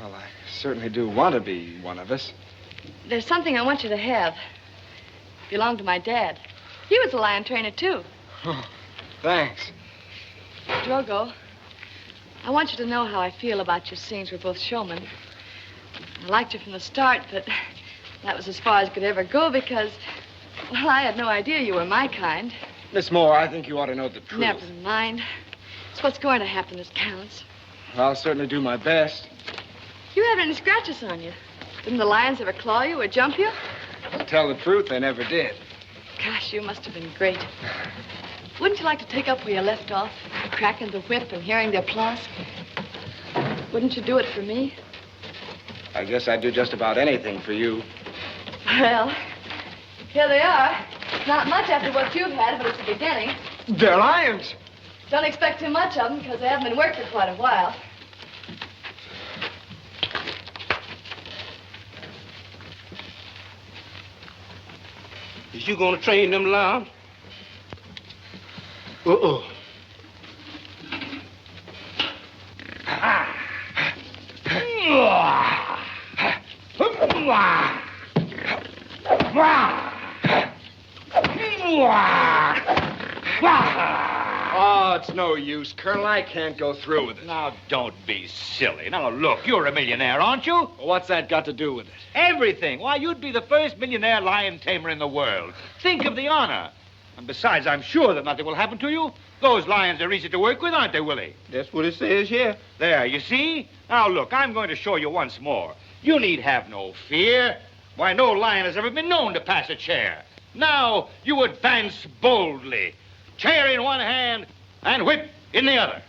Well, I certainly do want to be one of us. There's something I want you to have. It belonged to my dad. He was a lion trainer, too. Oh, thanks. Drogo, I want you to know how I feel about you, seeing we're both showmen. I liked you from the start, but that was as far as could ever go because, well, I had no idea you were my kind. Miss Moore, I think you ought to know the truth. Never mind. It's what's going to happen that counts. I'll certainly do my best. You haven't any scratches on you. Didn't the lions ever claw you or jump you? To tell the truth, they never did. Gosh, you must have been great. Wouldn't you like to take up where you left off? Cracking the whip and hearing the applause? Wouldn't you do it for me? I guess I'd do just about anything for you. Well, here they are. It's not much after what you've had, but it's the beginning. They're lions. Don't expect too much of them because they haven't been worked for quite a while. Is you gonna train them lions? Uh-oh. Oh, it's no use, Colonel. I can't go through with it. Now, don't be silly. Now, look, you're a millionaire, aren't you? What's that got to do with it? Everything. Why, you'd be the first millionaire lion tamer in the world. Think of the honor. And besides, I'm sure that nothing will happen to you. Those lions are easy to work with, aren't they, Willie? That's what it says here. There, you see? Now, look, I'm going to show you once more. You need have no fear. Why, no lion has ever been known to pass a chair. Now, you advance boldly. Chair in one hand and whip in the other.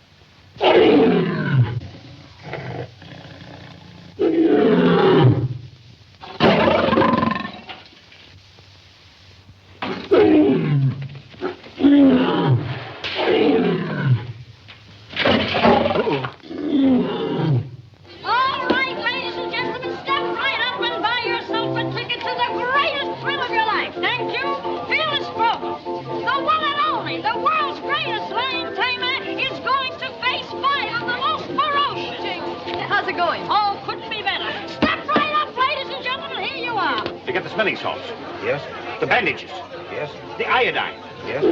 All right, ladies and gentlemen, step right up and buy yourself a ticket to the greatest thrill of your life. Thank you. Fearless Drogo, the one and only, the world's greatest lion tamer, is going to face 5 of the most ferocious. How's it going? Oh, couldn't be better. Step right up, ladies and gentlemen. Here you are. You get the smelling salts, Yes? the bandages, Yes? the iodine. Yes?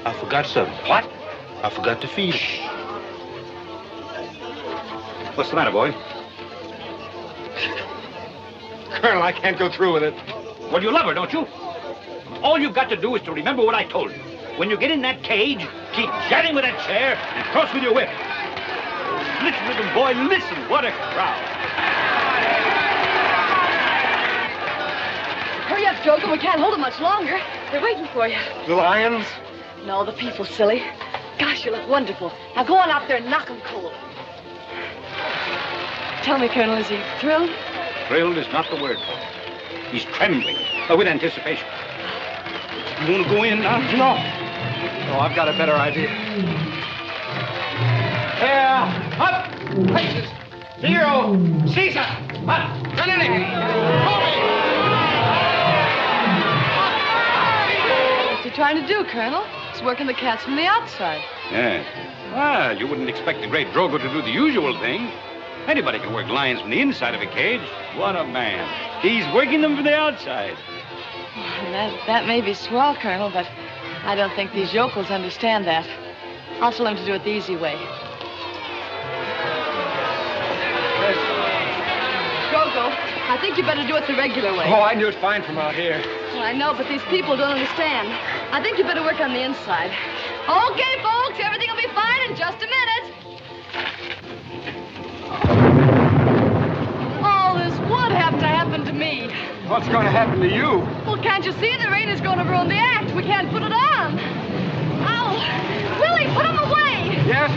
I forgot something. What? I forgot to feed him. What's the matter, boy? Colonel, I can't go through with it. Well, you love her, don't you? All you've got to do is to remember what I told you. When you get in that cage, keep jabbing with that chair and cross with your whip. Listen, little boy, listen. What a crowd. Hurry up, Drogo. We can't hold it much longer. They're waiting for you. The lions? No, the people, silly. Gosh, you look wonderful. Now go on out there and knock 'em cold. Tell me, Colonel, is he thrilled? Thrilled is not the word for it. He's trembling with anticipation. You wanna go in now? No. Oh, I've got a better idea. Here, up, places, 0, Caesar, up, What's he trying to do, Colonel? He's working the cats from the outside. Yeah. Well, you wouldn't expect the great Drogo to do the usual thing. Anybody can work lions from the inside of a cage. What a man. He's working them from the outside. That may be swell, Colonel, but I don't think these yokels understand that. I'll tell them to do it the easy way. Drogo, I think you better do it the regular way. Oh, I can do it fine from out here. Well, I know, but these people don't understand. I think you better work on the inside. Okay, folks, everything will be fine in just a minute. All this would have to happen to me. What's going to happen to you? Well, can't you see the rain is going to ruin the act? We can't put it on. Ow! Willie, put him away! Yes?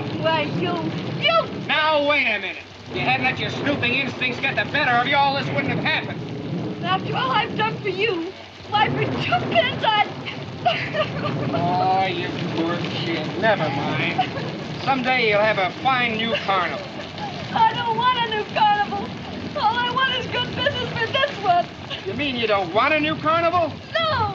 now. Why, you... Now, wait a minute. If you hadn't let your snooping instincts get the better of you, all this wouldn't have happened. After all I've done for you, why, for 2 pence I'd... Oh, you poor kid. Never mind. Someday you'll have a fine new carnival. I don't want a new carnival. All I want is good business for this one. You mean you don't want a new carnival? No.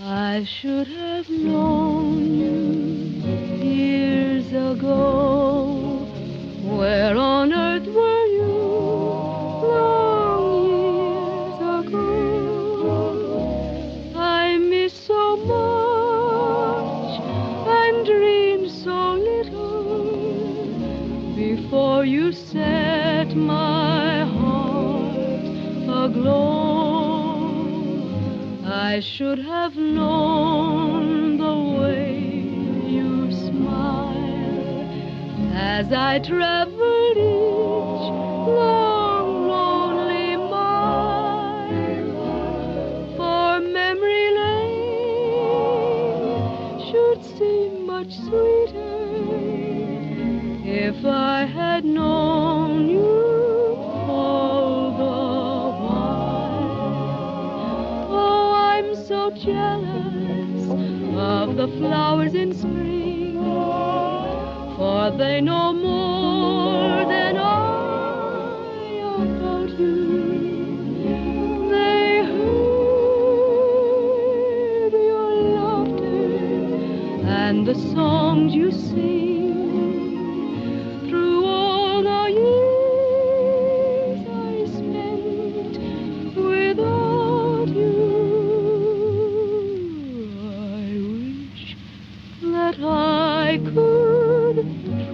I should have known you years ago. Where on earth were you long years ago? I miss so much and dreamed so little before you set my heart aglow. I should have known the way you smile as I traveled each long, lonely mile. For memory lane should seem much sweeter if I had known you all the so jealous of the flowers in spring, for they know more than I about you. They heard your laughter and the songs you sing through all the years I spent without you. I could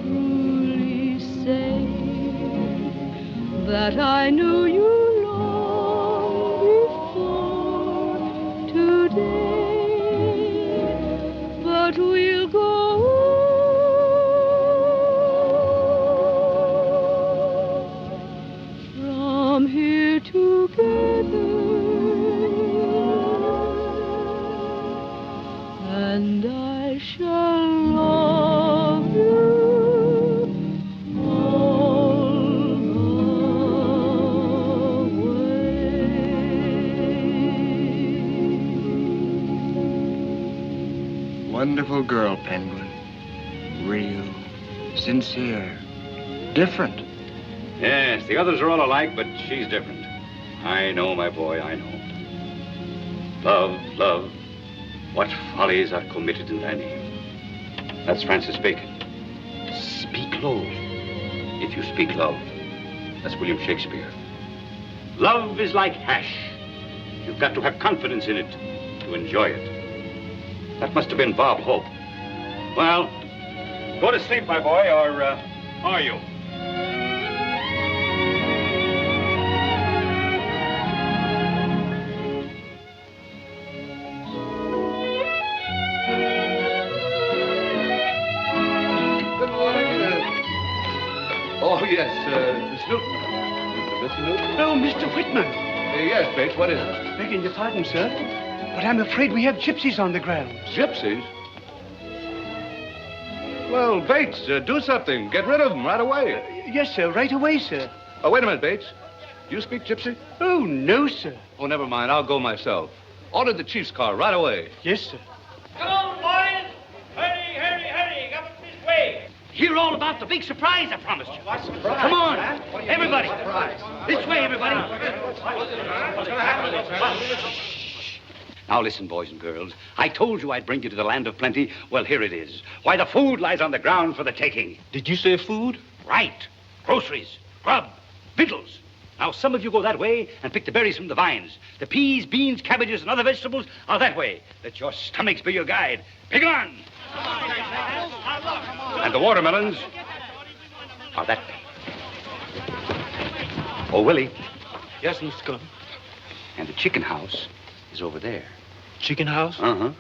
truly say that I knew you long before today, but we'll go from here together, and I shall love you all the way. Wonderful girl, Penguin. Real, sincere, different. Yes, the others are all alike, but she's different. I know, my boy, I know. Love, love, what follies are committed in thy name. That's Francis Bacon. Speak low. If you speak love, that's William Shakespeare. Love is like hash. You've got to have confidence in it to enjoy it. That must have been Bob Hope. Well, go to sleep, my boy, or are you? Oh, yes, Miss Newton. Mr. Newton? Oh, Mr. Whitman. Yes, Bates, what is it? Begging your pardon, sir, but I'm afraid we have gypsies on the grounds. Gypsies? Well, Bates, do something. Get rid of them right away. Yes, sir, right away, sir. Oh, wait a minute, Bates. Do you speak gypsy? Oh, no, sir. Oh, never mind. I'll go myself. Order the chief's car right away. Yes, sir. Come on, boys. Hurry, hurry, hurry. Come this way. Hear all about the big surprise I promised you. What surprise? Come on, everybody. This way, everybody. Now listen, boys and girls. I told you I'd bring you to the land of plenty. Well, here it is. Why, the food lies on the ground for the taking. Did you say food? Right. Groceries, grub, victuals. Now, some of you go that way and pick the berries from the vines. The peas, beans, cabbages, and other vegetables are that way. Let your stomachs be your guide. Pick on! And the watermelons are that way. Oh, Willie. Yes, Mr. Gunn. And the chicken house is over there. Chicken house? Uh-huh.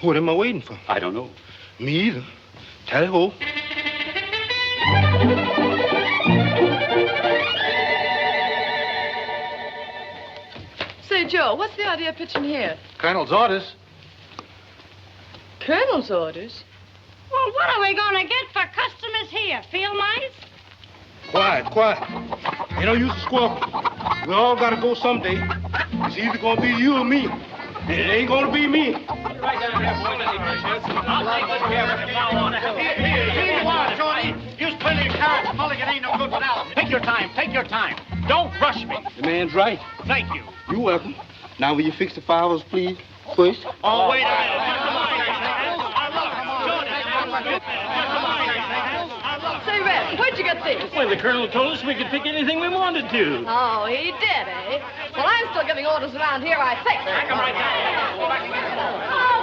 What am I waiting for? I don't know. Me either. Tally-ho. Say, Joe, what's the idea of pitching here? Colonel's orders. Colonel's orders? Well, what are we going to get for customers here? Field mice? Quiet, quiet. Ain't no use to squawk. We all gotta go someday. It's either gonna be you or me. And it ain't gonna be me. Here you are, Shorty. Use plenty of carrots. Mulligan ain't no good without them. Take your time. Take your time. Don't rush me. The man's right. Thank you. You're welcome. Now, will you fix the flowers, please, first? Oh, wait a minute. Say, Red, where'd you get these? Well, the Colonel told us we could pick anything we wanted to. Oh, he did, eh? Well, I'm still giving orders around here, I think. Come right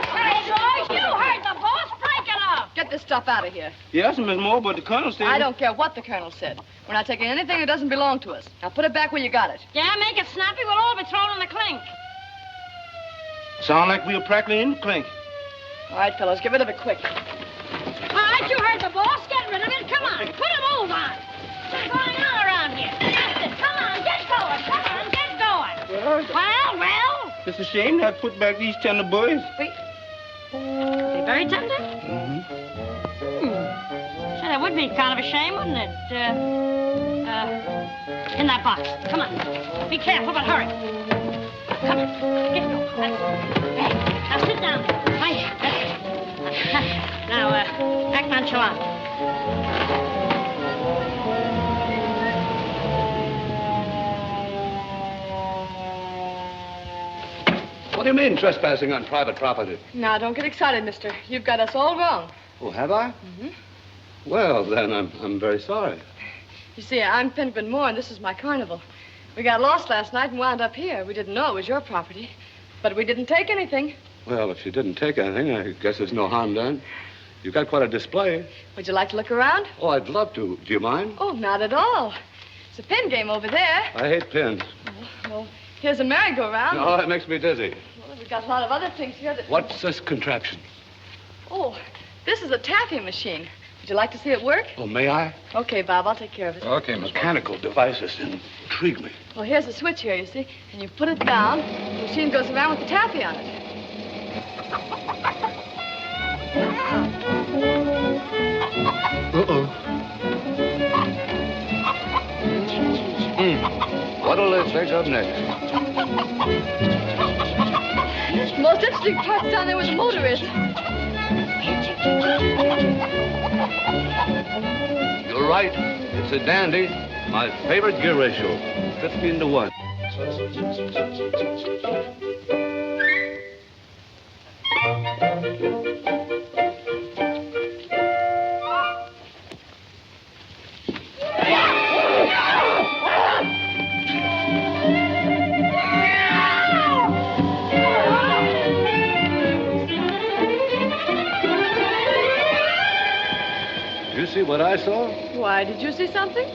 Okay, George, you heard the boss. Break it up. Get this stuff out of here. Yes, Miss Moore, but the Colonel said... I don't care what the Colonel said. We're not taking anything that doesn't belong to us. Now put it back where you got it. Yeah, make it snappy. We'll all be thrown in the clink. Sound like we were practically in the clink. All right, fellas, get rid of it quick. All right, you heard the boss. Get rid of it. Come on. Put a move on. What's going on around here? That's it. Come on, get going. Come on, get going. Well. It's a shame not to put back these tender boys. Wait. They very tender? Mm-hmm. Say, that would be kind of a shame, wouldn't it? In that box. Come on. Be careful, but hurry. Come on. Get going. That's it. Hey, now sit down. Right. Now, act nonchalant. What do you mean, trespassing on private property? Now, don't get excited, mister. You've got us all wrong. Oh, have I? Mm-hmm. Well, then, I'm very sorry. You see, I'm Penguin Moore, and this is my carnival. We got lost last night and wound up here. We didn't know it was your property, but we didn't take anything. Well, if you didn't take anything, I guess there's no harm done. You've got quite a display. Would you like to look around? Oh, I'd love to. Do you mind? Oh, not at all. It's a pin game over there. I hate pins. Well, here's a merry-go-round. No, that makes me dizzy. Well, we've got a lot of other things here that... What's this contraption? Oh, this is a taffy machine. Would you like to see it work? Oh, may I? Okay, Bob, I'll take care of it. Okay, mechanical devices intrigue me. Well, here's the switch here, you see. And you put it down, the machine goes around with the taffy on it. Uh-oh. What'll they take up next? The most interesting part's down there where the motor is. You're right. It's a dandy. My favorite gear ratio, 15-1. You see what I saw? Why, did you see something?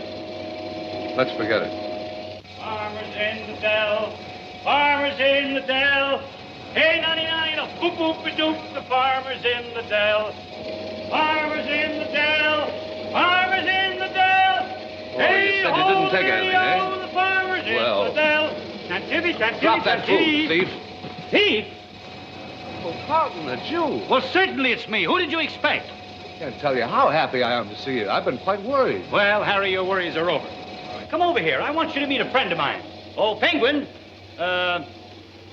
Let's forget it. Farmers in the dell. Farmers in the dell. Hey, 99, a boop boop a doop. The farmers in the dell. Farmers in the dell. Farmers in the dell. Oh, you said you didn't take anything, eh? The farmers Well, in the dell. Tantivy, drop that fool, thief. Thief? Oh, Carlton, it's you. Well, certainly it's me. Who did you expect? I can't tell you how happy I am to see you. I've been quite worried. Well, Harry, your worries are over. Come over here. I want you to meet a friend of mine. Oh, Penguin.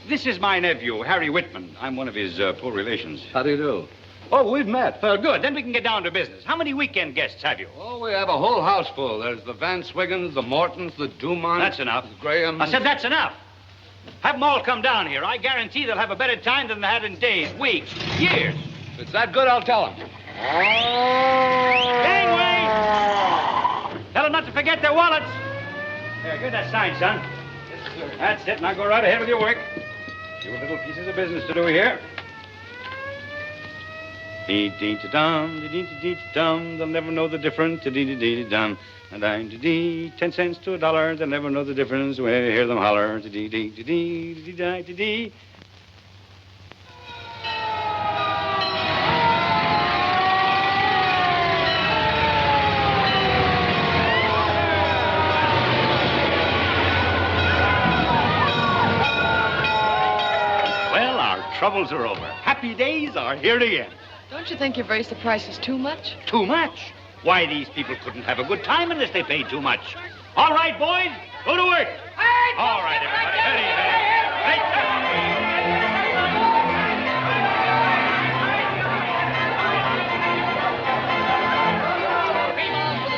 This is my nephew, Harry Whitman. I'm one of his poor relations. How do you do? Oh, we've met. Well, good. Then we can get down to business. How many weekend guests have you? Oh, we have a whole house full. There's the Van Swiggins, the Mortons, the Dumont. That's enough. The Grahams. I said that's enough. Have them all come down here. I guarantee they'll have a better time than they had in days, weeks, years. If it's that good, I'll tell them. Gangway! Tell them not to forget their wallets. Here, give that sign, son. That's it. Now go right ahead with your work. Few little pieces of business to do here. Dee-dee-dee-dum, dee-dee-dee-dum, they'll never know the difference. Dee-dee-dee-dum, and dee-dee, 10 cents to $1, they'll never know the difference when you hear them holler. Dee-dee-dee-dee-dee-dee-dee. Well, our troubles are over. Happy days are here again. Don't you think you've raised the prices too much? Too much? Why, these people couldn't have a good time unless they paid too much. All right, boys, go to work. All right, everybody.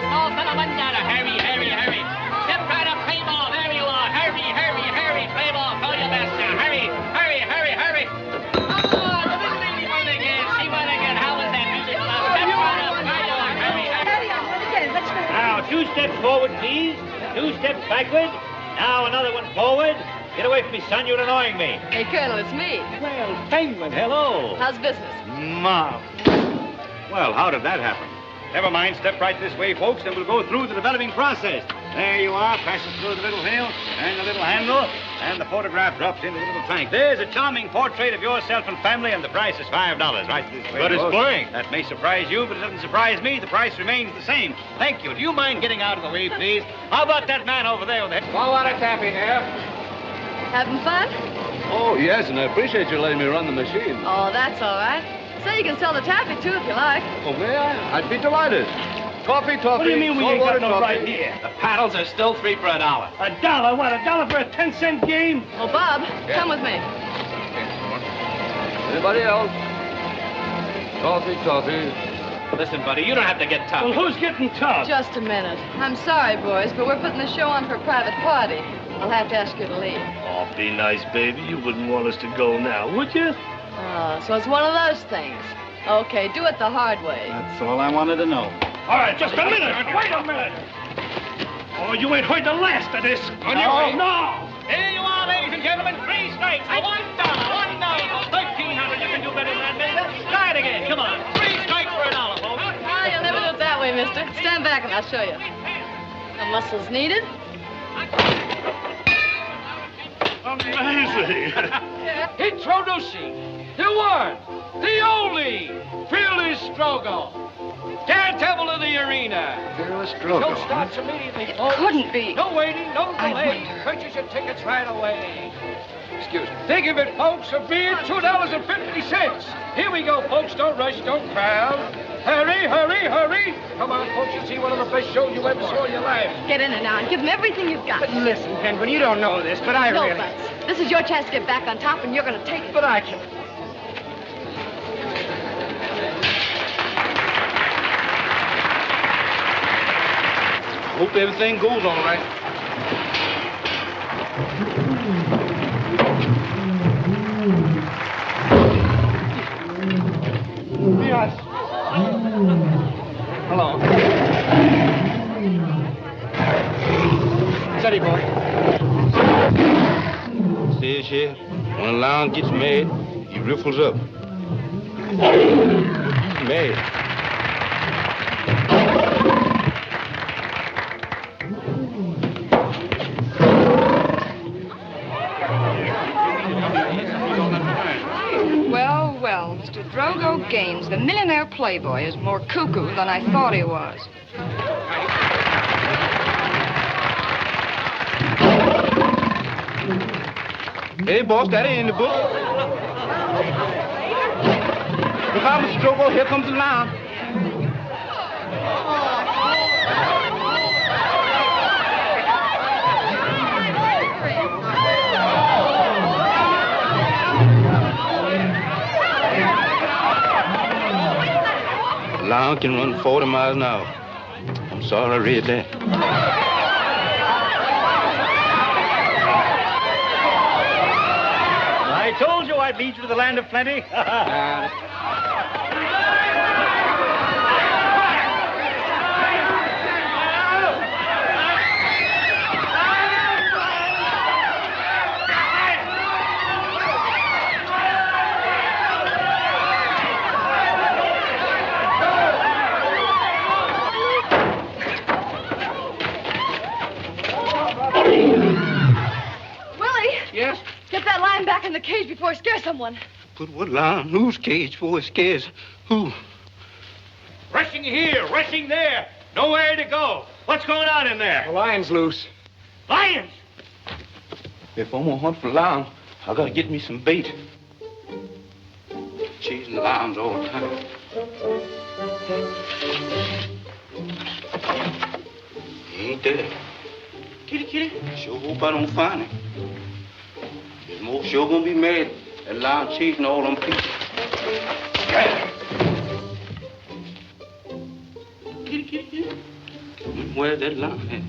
Hurry, hurry, hurry. Step right up, play ball. There you are. Hurry, hurry, hurry. Play ball. Call your best now. Hurry, hurry, hurry, hurry. Now, 2 steps forward, please. 2 steps backward. Now, another one forward. Get away from me, son. You're annoying me. Hey, Colonel, it's me. Well, Penguin, hello. How's business? Mom. Well, how did that happen? Never mind. Step right this way, folks, and we'll go through the developing process. There you are. Pass it through the little wheel and the little handle, and the photograph drops into the little tank. There's a charming portrait of yourself and family, and the price is $5. Right this way. But it's folks. blank. That may surprise you, but it doesn't surprise me. The price remains the same. Thank you. Do you mind getting out of the way, please? How about that man over there with the... Forward a taffy there. Having fun? Oh, yes, and I appreciate you letting me run the machine. Oh, that's all right. Say you can sell the taffy, too, if you like. Oh, may I? I'd be delighted. Coffee, toffee. What do you mean we ain't got no toffee. right here? The paddles are still 3 for $1. $1? What, $1 for a 10-cent game? Oh, Bob, come with me. Anybody else? Toffee, toffee. Listen, buddy, you don't have to get tough. Well, who's getting tough? Just a minute. I'm sorry, boys, but we're putting the show on for a private party. I'll have to ask you to leave. Oh, be nice, baby. You wouldn't want us to go now, would you? Oh, so it's one of those things. Okay, do it the hard way. That's all I wanted to know. All right, just a minute. Wait a minute. Oh, you ain't heard the last of this. On your way. No. Here you are, ladies and gentlemen. 3 strikes. $1. $1. 1,300. You can do better than that, man. Try it again. Come on. 3 strikes for $1, folks. Ah, you'll never do it that way, mister. Stand back and I'll show you. No muscles needed. Amazing. Introducing the one, the only, Fearless Drogo. Daredevil of the arena. Fearless Show Drogo. starts immediately, It folks. couldn't be. No waiting, no I delay. wonder. Purchase your tickets right away. Excuse me. Think of it, folks. A beer, $2.50. Here we go, folks. Don't rush, don't crowd. Hurry, hurry, hurry. Come on, folks. You see one of the best shows you ever saw in your life. Get in there now and give them everything you've got. But listen, Penguin, you don't know this, but I no, really... Butts. This is your chance to get back on top, and you're going to take it. But I can't... Hope everything goes all right. Yes. Hello. Steady, boy. Says here, when a lion gets mad, he riffles up. He's mad. Well, well, Mr. Drogo Gaines, the millionaire playboy, is more cuckoo than I thought he was. Hey, boss, that ain't in the book. Look out, Mr. Drogo, here comes the lion. The lion can run 40 miles an hour. I'm sorry I read that. I told you I'd lead you to the land of plenty. in the cage before I scare someone. Put what lion? Whose cage before it scares? Who? Rushing here, rushing there. Nowhere to go. What's going on in there? The lion's loose. Lions! If I'm gonna hunt for lions, I gotta get me some bait. Chasing lions all the time. He ain't there. Kitty, kitty. Sure hope I don't find him. His mo sure gonna be mad at lion chasing all them people. Yeah. Kitty, kitty, kitty. Where's that lion at?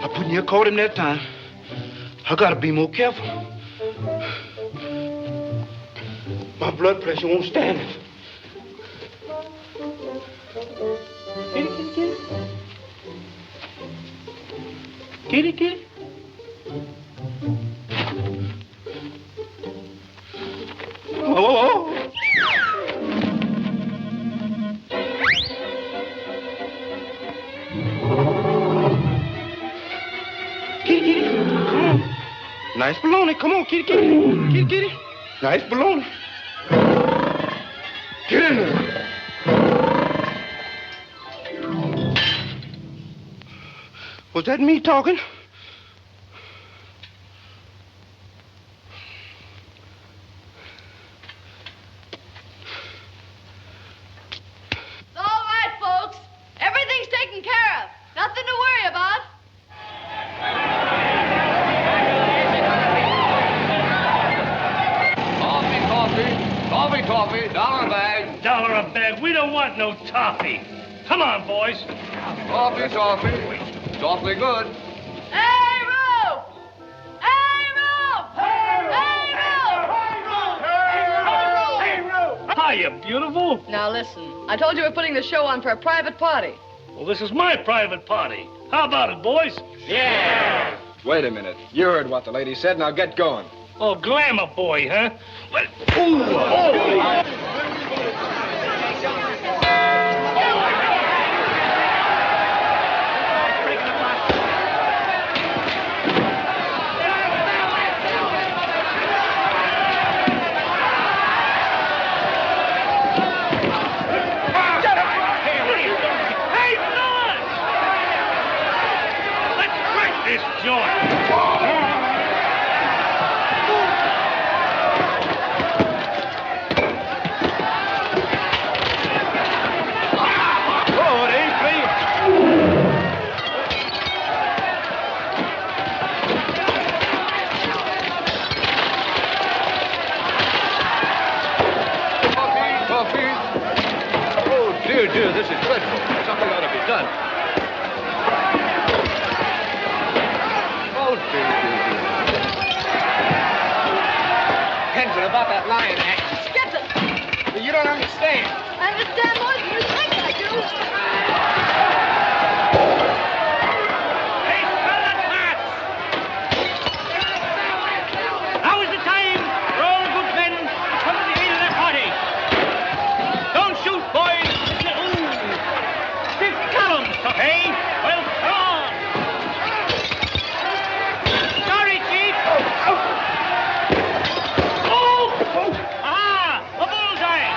I put you caught him that time. I gotta be more careful. My blood pressure won't stand it. Kitty, kitty. Kitty, kitty. Oh. Kitty, kitty. Come on. Nice baloney. Come on, kitty, kitty. Kitty, kitty. Nice baloney. Get in there. Was that me talking? It's all right, folks. Everything's taken care of. Nothing to worry about. Toffee, $1 a bag. $1 a bag. We don't want no toffee. Come on, boys. Toffee. It's awfully good. Hey, Roo! Hey, Roo! Hey, Roo! Hiya, beautiful. Now listen, I told you we're putting the show on for a private party. Well, this is my private party. How about it, boys? Yeah! Wait a minute. You heard what the lady said. Now get going. Oh, glamour boy, huh? Well, this joint. Oh, it ain't playing. Toffee. Oh, dear, this is dreadful. Something ought to be done. Oh, dear. Henson, about that lion act. Skipton! You don't understand. I understand more than you think I do. Hey, fella cats! Now is the time for all good men to come to the aid of their party. Don't shoot, boys. Ooh. Stiff columns, hey? Well, come on. Sorry, Chief. Oh! Ah, a bullseye.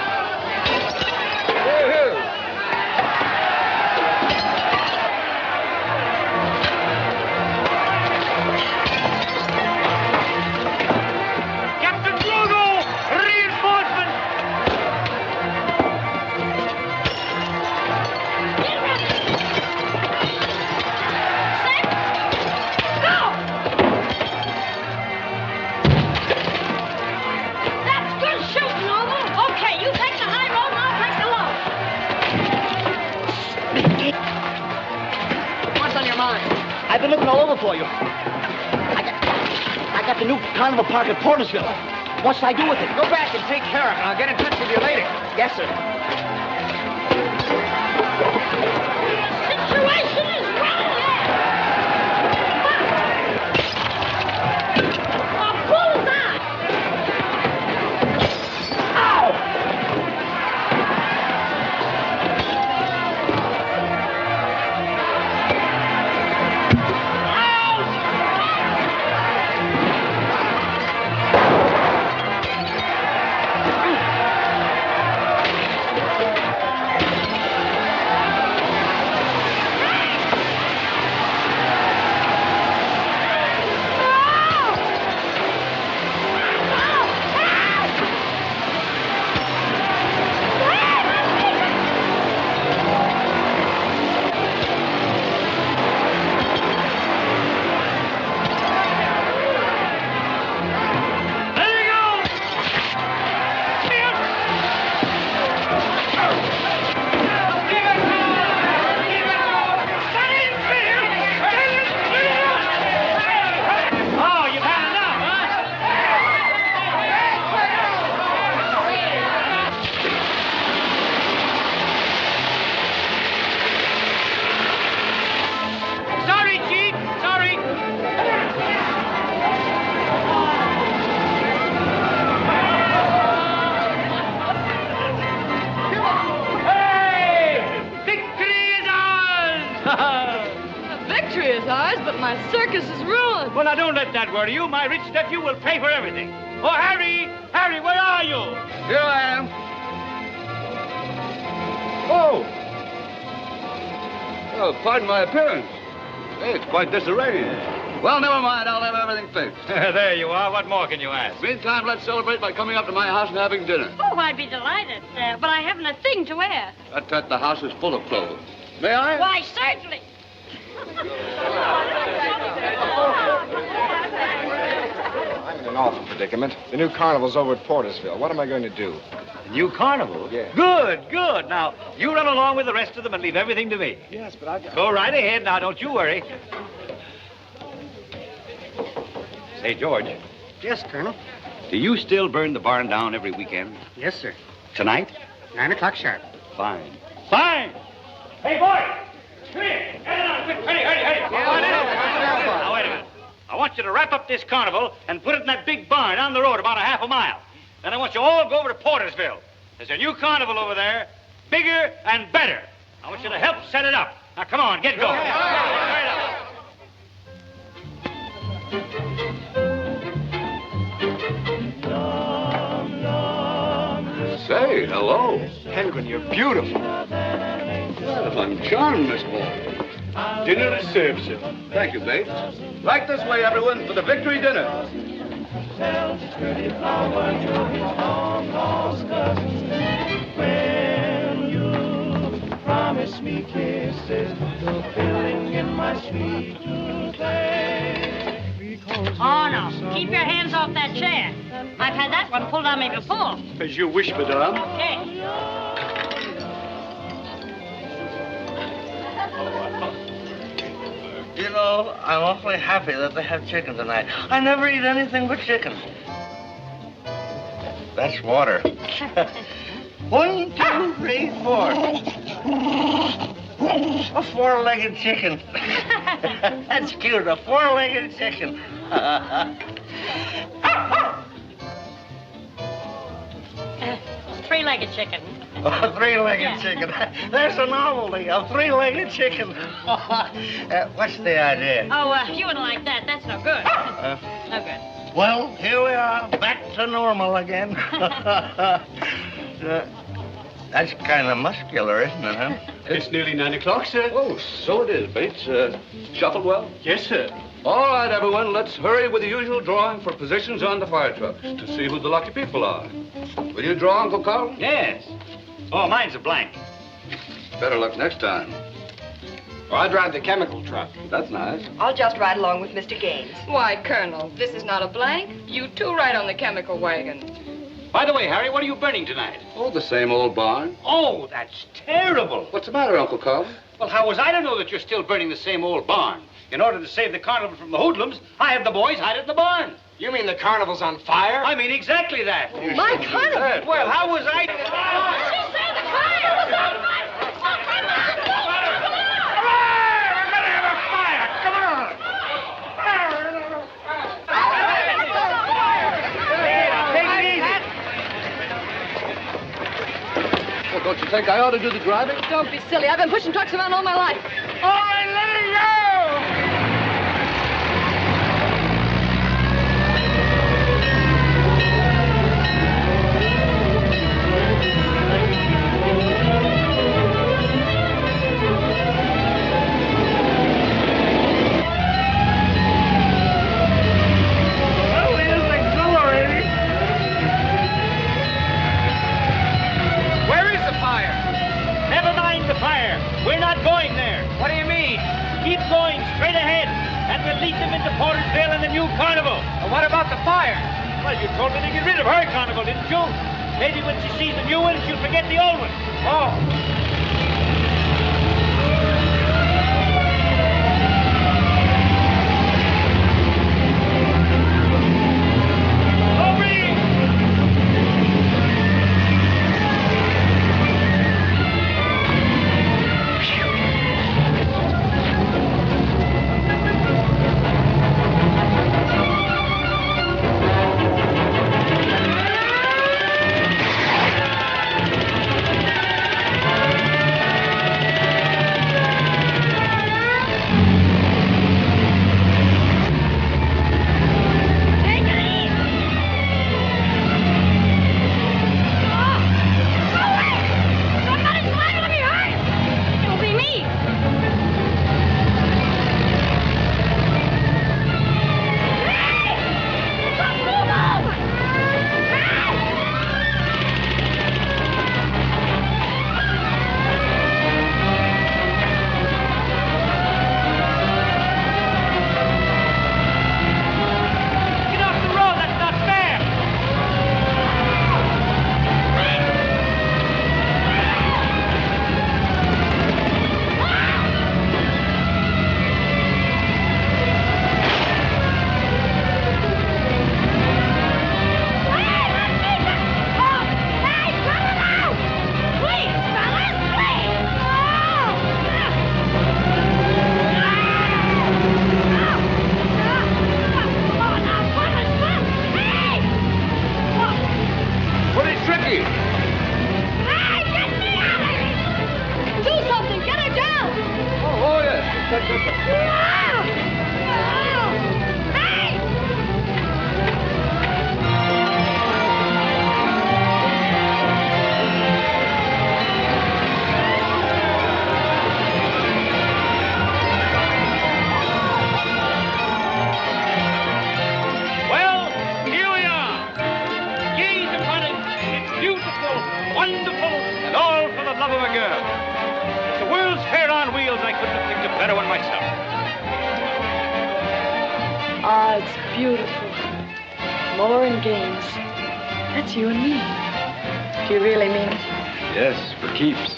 Captain Drogo, reinforcement. That's good shooting, Noble. Okay, you take the high road and I'll take the low. What's on your mind? I've been looking all over for you. I got the new Carnival Park at Portersville. What should I do with it? Go back and take care of it. I'll get in touch with you later. Yes, sir. Situation is running there. my circus is ruined. Well, now, don't let that worry you. My rich nephew will pay for everything. Oh, Harry! Harry, where are you? Here I am. Oh! Oh, pardon my appearance. Hey, it's quite disarranged. Well, never mind. I'll have everything fixed. There you are. What more can you ask? Meantime, let's celebrate by coming up to my house and having dinner. Oh, I'd be delighted. But I haven't a thing to wear. Tut, the house is full of clothes. May I? Why, certainly. I'm in an awful predicament. The new carnival's over at Portersville. What am I going to do? New carnival? Yeah. Good, good. Now, you run along with the rest of them and leave everything to me. Yes, but I've got... Go right ahead now. Don't you worry. Say, George, Yes, Colonel. do you still burn the barn down every weekend? Yes, sir. Tonight? 9 o'clock sharp. Fine. Fine! Hey, boy! Come here! Get it on! Quick, hurry! Now, wait a minute. I want you to wrap up this carnival and put it in that big barn down the road about a half a mile. Then I want you all to go over to Portersville. There's a new carnival over there, bigger and better. I want you to help set it up. Now, come on, get going. Hurry up. Say, hello. Penguin, you're beautiful. Well, I'm charmed, Miss Boy. Dinner is served, sir. Thank you, Bates. Right this way, everyone, for the victory dinner. When you promise me kisses, the feeling in my sweet tooth. Oh, no. Keep your hands off that chair. I've had that one pulled on me before. As you wish, madame. Okay. You know, I'm awfully happy that they have chicken tonight. I never eat anything but chicken. That's water. 1, 2, 3, 4. A four-legged chicken. That's cute, a four-legged chicken. Three-legged chicken. A three-legged chicken. There's a novelty, a three-legged chicken. What's the idea? Oh, you wouldn't like that. That's no good. No good. Well, here we are, back to normal again. That's kind of muscular, isn't it, huh? It's nearly 9 o'clock, sir. Oh, so it is, Bates. Shuffled well? Yes, sir. All right, everyone, let's hurry with the usual drawing for positions on the fire trucks to see who the lucky people are. Will you draw, Uncle Carl? Yes. Oh, mine's a blank. Better luck next time. Well, I drive the chemical truck. That's nice. I'll just ride along with Mr. Gaines. Why, Colonel, this is not a blank. You too ride on the chemical wagon. By the way, Harry, what are you burning tonight? Oh, the same old barn. Oh, that's terrible. What's the matter, Uncle Carl? Well, how was I to know that you're still burning the same old barn? In order to save the carnival from the hoodlums, I had the boys hide it in the barn. You mean the carnival's on fire? I mean exactly that. My carnival? Well, how was I... She said the fire was on fire. Well, don't you think I ought to do the driving? Don't be silly. I've been pushing trucks around all my life. All right, let it go! We're not going there. What do you mean? Keep going straight ahead, and we'll lead them into Portersville and the new carnival. Well, what about the fire? Well, you told me to get rid of her carnival, didn't you? Maybe when she sees the new one, she'll forget the old one. Oh. Well, here we are. Gaze upon it. It's beautiful, wonderful, and all for the love of a girl. It's the World's Fair on wheels. I couldn't have picked a better one myself. Ah, it's beautiful. Lauren Gaines. That's you and me. Do you really mean it? Yes, for keeps.